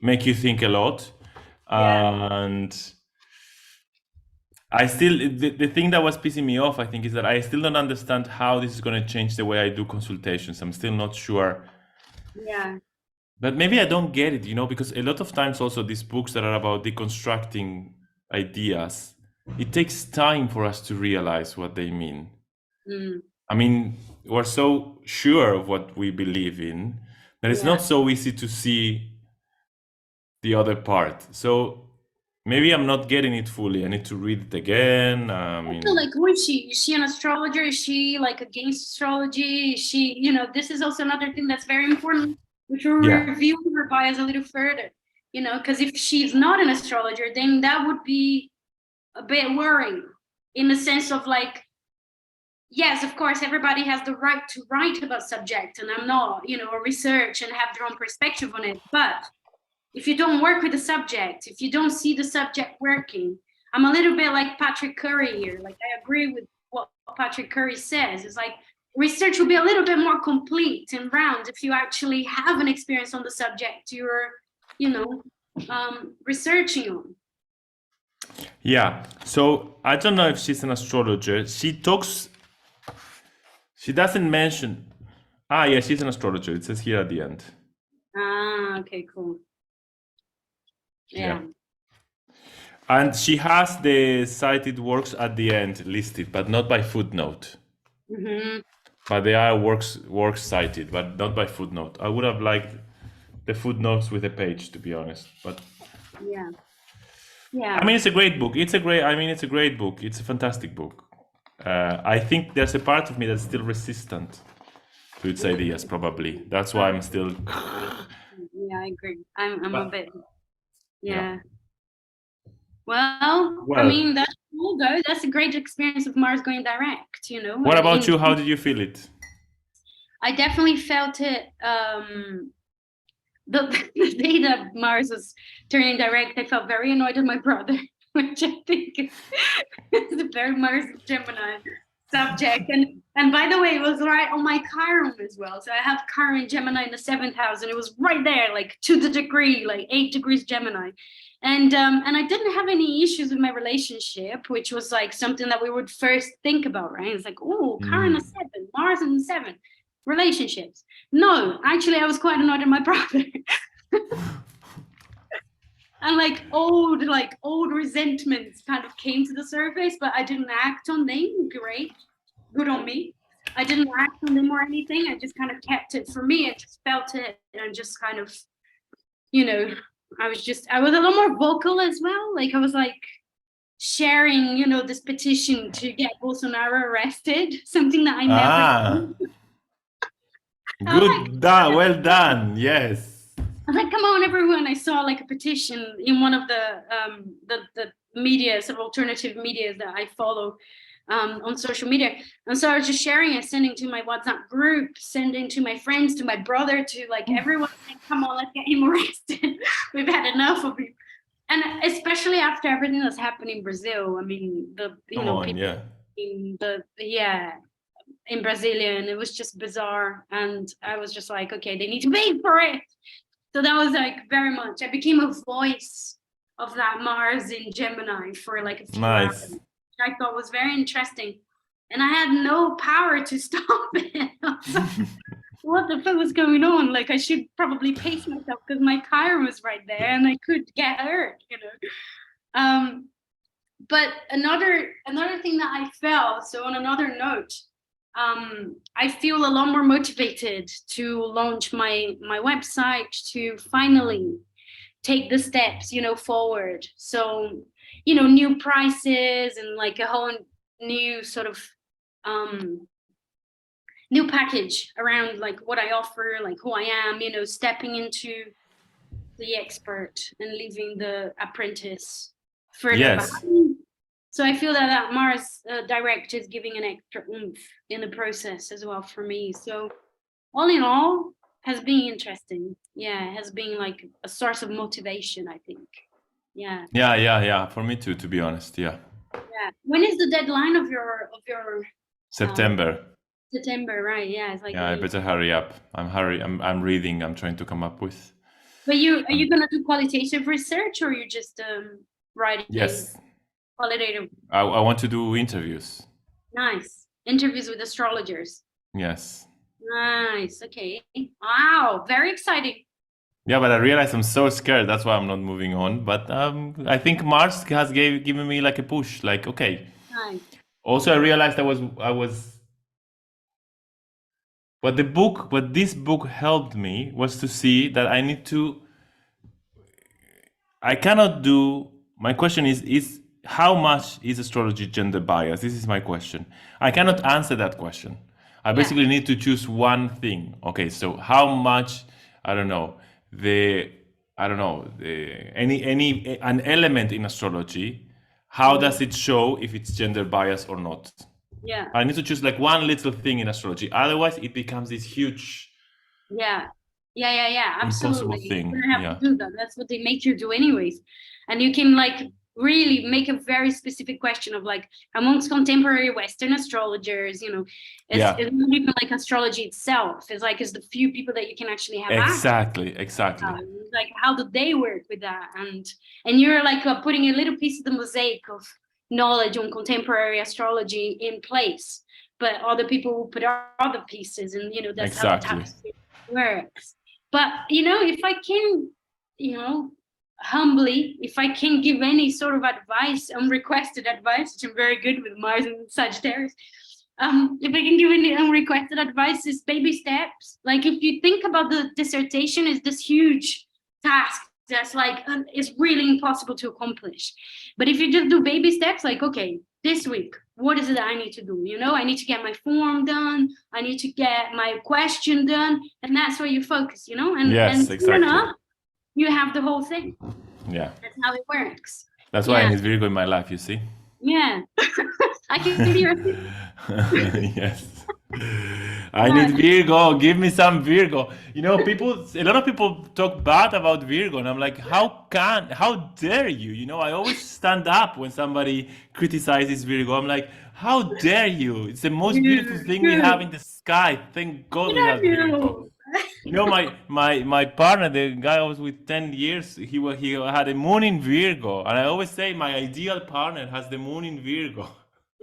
A: make you think a lot. And I still, the thing that was pissing me off, I think, is that I still don't understand how this is going to change the way I do consultations. I'm still not sure.
B: Yeah.
A: But maybe I don't get it, because a lot of times also these books that are about deconstructing ideas, it takes time for us to realize what they mean. I mean, we're so sure of what we believe in that it's not so easy to see the other part. So maybe I'm not getting it fully. I need to read it again. I
B: feel like, who is she? Is she an astrologer? Is she like against astrology? Is she, this is also another thing that's very important, which will review her bias a little further, because if she's not an astrologer, then that would be a bit worrying in the sense of like, yes, of course, everybody has the right to write about subject, and I'm not, or research and have their own perspective on it. But if you don't work with the subject, if you don't see the subject working, I'm a little bit like Patrick Curry here. Like, I agree with what Patrick Curry says. It's like research will be a little bit more complete and round if you actually have an experience on the subject you're, researching on.
A: Yeah. So I don't know if she's an astrologer. She doesn't mention. Yeah, she's an astrologer. It says here at the end.
B: Okay, cool. Yeah.
A: And she has the cited works at the end listed, but not by footnote. But they are works cited, but not by footnote. I would have liked the footnotes with a page, to be honest. But
B: yeah.
A: I mean, it's a great book. It's a great book. It's a fantastic book. I think there's a part of me that's still resistant You'd say the yes, probably. That's why I'm still.
B: Yeah, I agree. I'm a
A: But,
B: bit,
A: yeah.
B: yeah. Well, I
A: Well,
B: mean, that's cool though. That's a great experience of Mars going direct,
A: what
B: and
A: about you? How did you feel it?
B: I definitely felt it. The, the day that Mars was turning direct, I felt very annoyed at my brother, which I think is a very Mars Gemini subject. And by the way, it was right on my Chiron as well. So I have Chiron Gemini in the 7th house, and it was right there, like to the degree, like 8 degrees Gemini. And I didn't have any issues with my relationship, which was like something that we would first think about, right? It's like, oh, Chiron a 7, Mars in the 7th, relationships. No, actually, I was quite annoyed at my brother. And like old resentments kind of came to the surface, but I didn't act on them. Great, good on me. I didn't act on them or anything. I just kind of kept it for me. I just felt it, and just kind of, I was a little more vocal as well. Like I was like sharing, this petition to get Bolsonaro arrested, something that I never
A: Ah,
B: did. I'm like,
A: good done. Well done. Yes.
B: I was like, come on, everyone. I saw like a petition in one of the media, sort of alternative media that I follow on social media. And so I was just sharing it, sending to my WhatsApp group, sending to my friends, to my brother, to like everyone saying, come on, let's get him arrested. We've had enough of him. And especially after everything that's happened in Brazil. I mean, people
A: Yeah.
B: in in Brasilia, and it was just bizarre. And I was just like, okay, they need to pay for it. So that was like very much, I became a voice of that Mars in Gemini for like a few hours,
A: Nice.
B: which I thought was very interesting. And I had no power to stop it. I was like, what the fuck was going on? Like I should probably pace myself because my Chiron was right there and I could get hurt, But another thing that I felt, so on another note, I feel a lot more motivated to launch my website, to finally take the steps, forward. So, new prices and like a whole new sort of new package around like what I offer, like who I am, stepping into the expert and leaving the apprentice further
A: Yes.
B: behind. So I feel that Mars direct is giving an extra oomph in the process as well for me. So all in all, has been interesting. Yeah, it has been like a source of motivation, I think. Yeah.
A: Yeah. For me too, to be honest. Yeah.
B: Yeah. When is the deadline of your
A: September.
B: September, right? Yeah, it's like
A: Yeah, I better hurry up. I'm reading. I'm trying to come up with.
B: But are you gonna do qualitative research, or you're just writing
A: Yes.
B: qualitative?
A: I want to do interviews.
B: Nice. Interviews with astrologers.
A: Yes.
B: Nice. Okay. Wow. Very exciting.
A: Yeah, but I realize I'm so scared. That's why I'm not moving on. But I think Mars has given me like a push. Like, okay.
B: Nice.
A: Also, I realized I was. What this book helped me was to see that I cannot do. My question is how much is astrology gender biased? This is my question. I cannot answer that question. I basically need to choose one thing. Okay, so how much? I don't know an element in astrology. How does it show if it's gender biased or not?
B: Yeah.
A: I need to choose like one little thing in astrology. Otherwise, it becomes this huge.
B: Yeah. Absolutely.
A: Impossible thing.
B: You're gonna have to do that. That's what they make you do anyways. And you can like really make a very specific question of like amongst contemporary Western astrologers, it's not even like astrology itself. It's the few people that you can actually have
A: Exactly.
B: like how do they work with that? And you're like putting a little piece of the mosaic of knowledge on contemporary astrology in place, but other people will put other pieces, and that's how the tapestry works. But if I can, humbly, if I can give any sort of advice, unrequested advice, which I'm very good with Mars and Sagittarius, if I can give any unrequested advice, is baby steps. Like if you think about the dissertation is this huge task that's like it's really impossible to accomplish. But if you just do baby steps, like okay, this week, what is it that I need to do? You know, I need to get my form done. I need to get my question done. And that's where you focus, you know? And
A: Yes,
B: soon
A: exactly.
B: enough, you have the whole thing.
A: Yeah.
B: That's how it works.
A: That's why I need Virgo in my life, you see?
B: Yeah. I can be your
A: Yes. I need Virgo. Give me some Virgo. You know, a lot of people talk bad about Virgo, and I'm like, how dare you? You know, I always stand up when somebody criticizes Virgo. I'm like, how dare you? It's the most beautiful thing we have in the sky. Thank God we have Virgo. You know, my partner, the guy I was with 10 years, he had a moon in Virgo, and I always say my ideal partner has the moon in Virgo.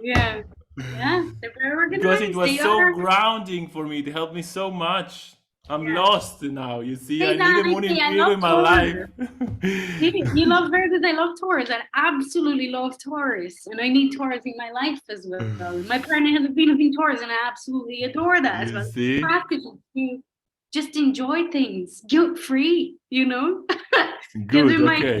B: Yeah. Yeah. They're very organized.
A: Because it was
B: They
A: so
B: are.
A: grounding for me. It helped me so much. I'm
B: Yeah.
A: lost now. You see, I need a moon in
B: Exactly. I
A: Virgo
B: love
A: in my
B: Taurus.
A: life.
B: You love Virgos, I love Taurus. I absolutely love Taurus. And I need Taurus in my life as well. My partner has a Venus in Taurus, and I absolutely adore that as
A: You
B: well.
A: see?
B: Practice to just enjoy things guilt-free, you know?
A: Good,
B: Because
A: okay.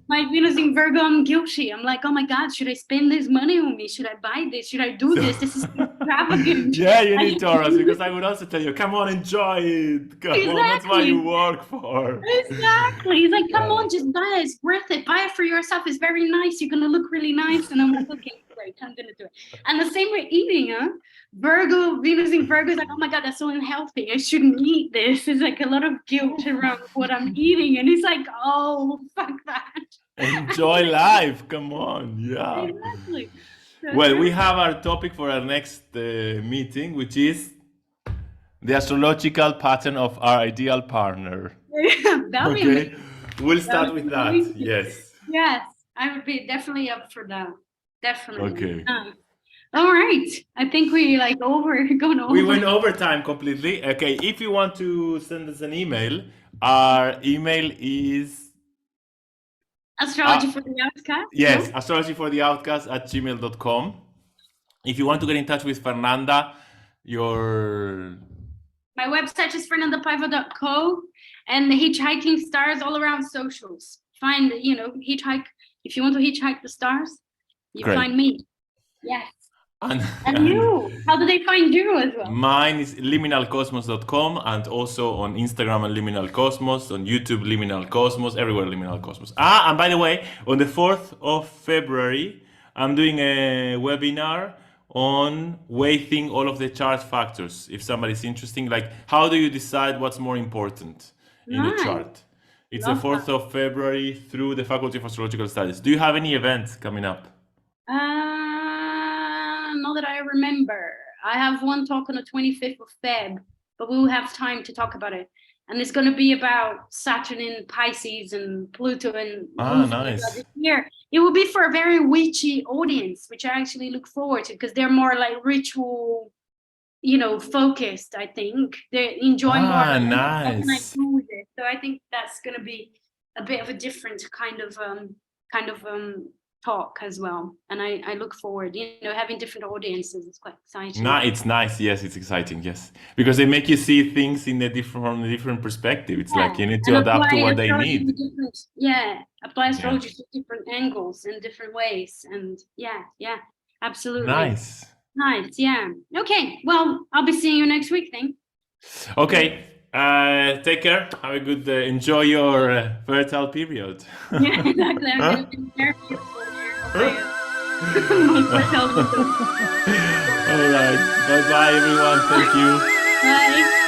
B: my Venus in Virgo, I'm guilty. I'm like, oh my God, should I spend this money on me? Should I buy this? Should I do this? This is extravagant.
A: Yeah, you
B: I
A: need
B: should
A: Taurus
B: do
A: because
B: this.
A: I would also tell you, come on, enjoy it. Come on, that's what you
B: Exactly.
A: work for.
B: Exactly. He's like, come
A: Yeah.
B: on, just buy it. It's worth it. Buy it for yourself. It's very nice. You're gonna look really nice. And I'm like, okay, great. I'm gonna do it. And the same with eating, huh? Virgo, Venus in Virgo is like, oh my God, that's so unhealthy. I shouldn't eat this. It's like a lot of guilt around what I'm eating. And he's like, oh, fuck that.
A: Enjoy life. Come on. Yeah.
B: Exactly. So
A: Well, we
B: true.
A: have our topic for our next meeting, which is the astrological pattern of our ideal partner.
B: That'll be
A: Okay,
B: amazing.
A: we'll
B: That
A: start
B: would
A: with
B: be
A: that.
B: amazing.
A: Yes.
B: Yes, I would be definitely up for that. Definitely.
A: Okay.
B: All right. I think we like gone over.
A: We went over time completely. Okay, if you want to send us an email, our email is
B: Astrology for the outcast?
A: yes,
B: No?
A: astrologyforoutcast@gmail.com. If you want to get in touch with Fernanda, your
B: My website is fernandapaiva.co, and the hitchhiking stars all around socials. Find, hitchhike. If you want to hitchhike the stars, you
A: great.
B: find me. Yes.
A: And
B: you? How do they find you as well?
A: Mine is liminalcosmos.com, and also on Instagram and Liminal Cosmos, on YouTube Liminal Cosmos, everywhere Liminal Cosmos. And by the way, on the 4th of February, I'm doing a webinar on weighting all of the chart factors. If somebody's interested, like how do you decide what's more important in a chart? It's the 4th of February through the Faculty of Astrological Studies. Do you have any events coming up?
B: Not that I remember. I have one talk on the 25th of Feb, but we'll have time to talk about it. And it's going to be about Saturn in Pisces and Pluto and
A: nice.
B: this year. It will be for a very witchy audience, which I actually look forward to because they're more like ritual, focused. I think they enjoy more. What can I do with it? So I think that's going to be a bit of a different kind of talk as well, and I look forward, having different audiences. It's quite exciting.
A: It's nice. Yes, it's exciting. Yes, because they make you see things from a different perspective. It's like you need to adapt to what they need.
B: Apply astrology to different angles and different ways, and absolutely
A: nice.
B: Yeah. Okay. Well, I'll be seeing you next week then.
A: Okay. Take care. Have a good. Enjoy your fertile period.
B: Yeah, exactly. I'm gonna be very beautiful here. All
A: right. Bye bye, everyone. Thank you.
B: Bye.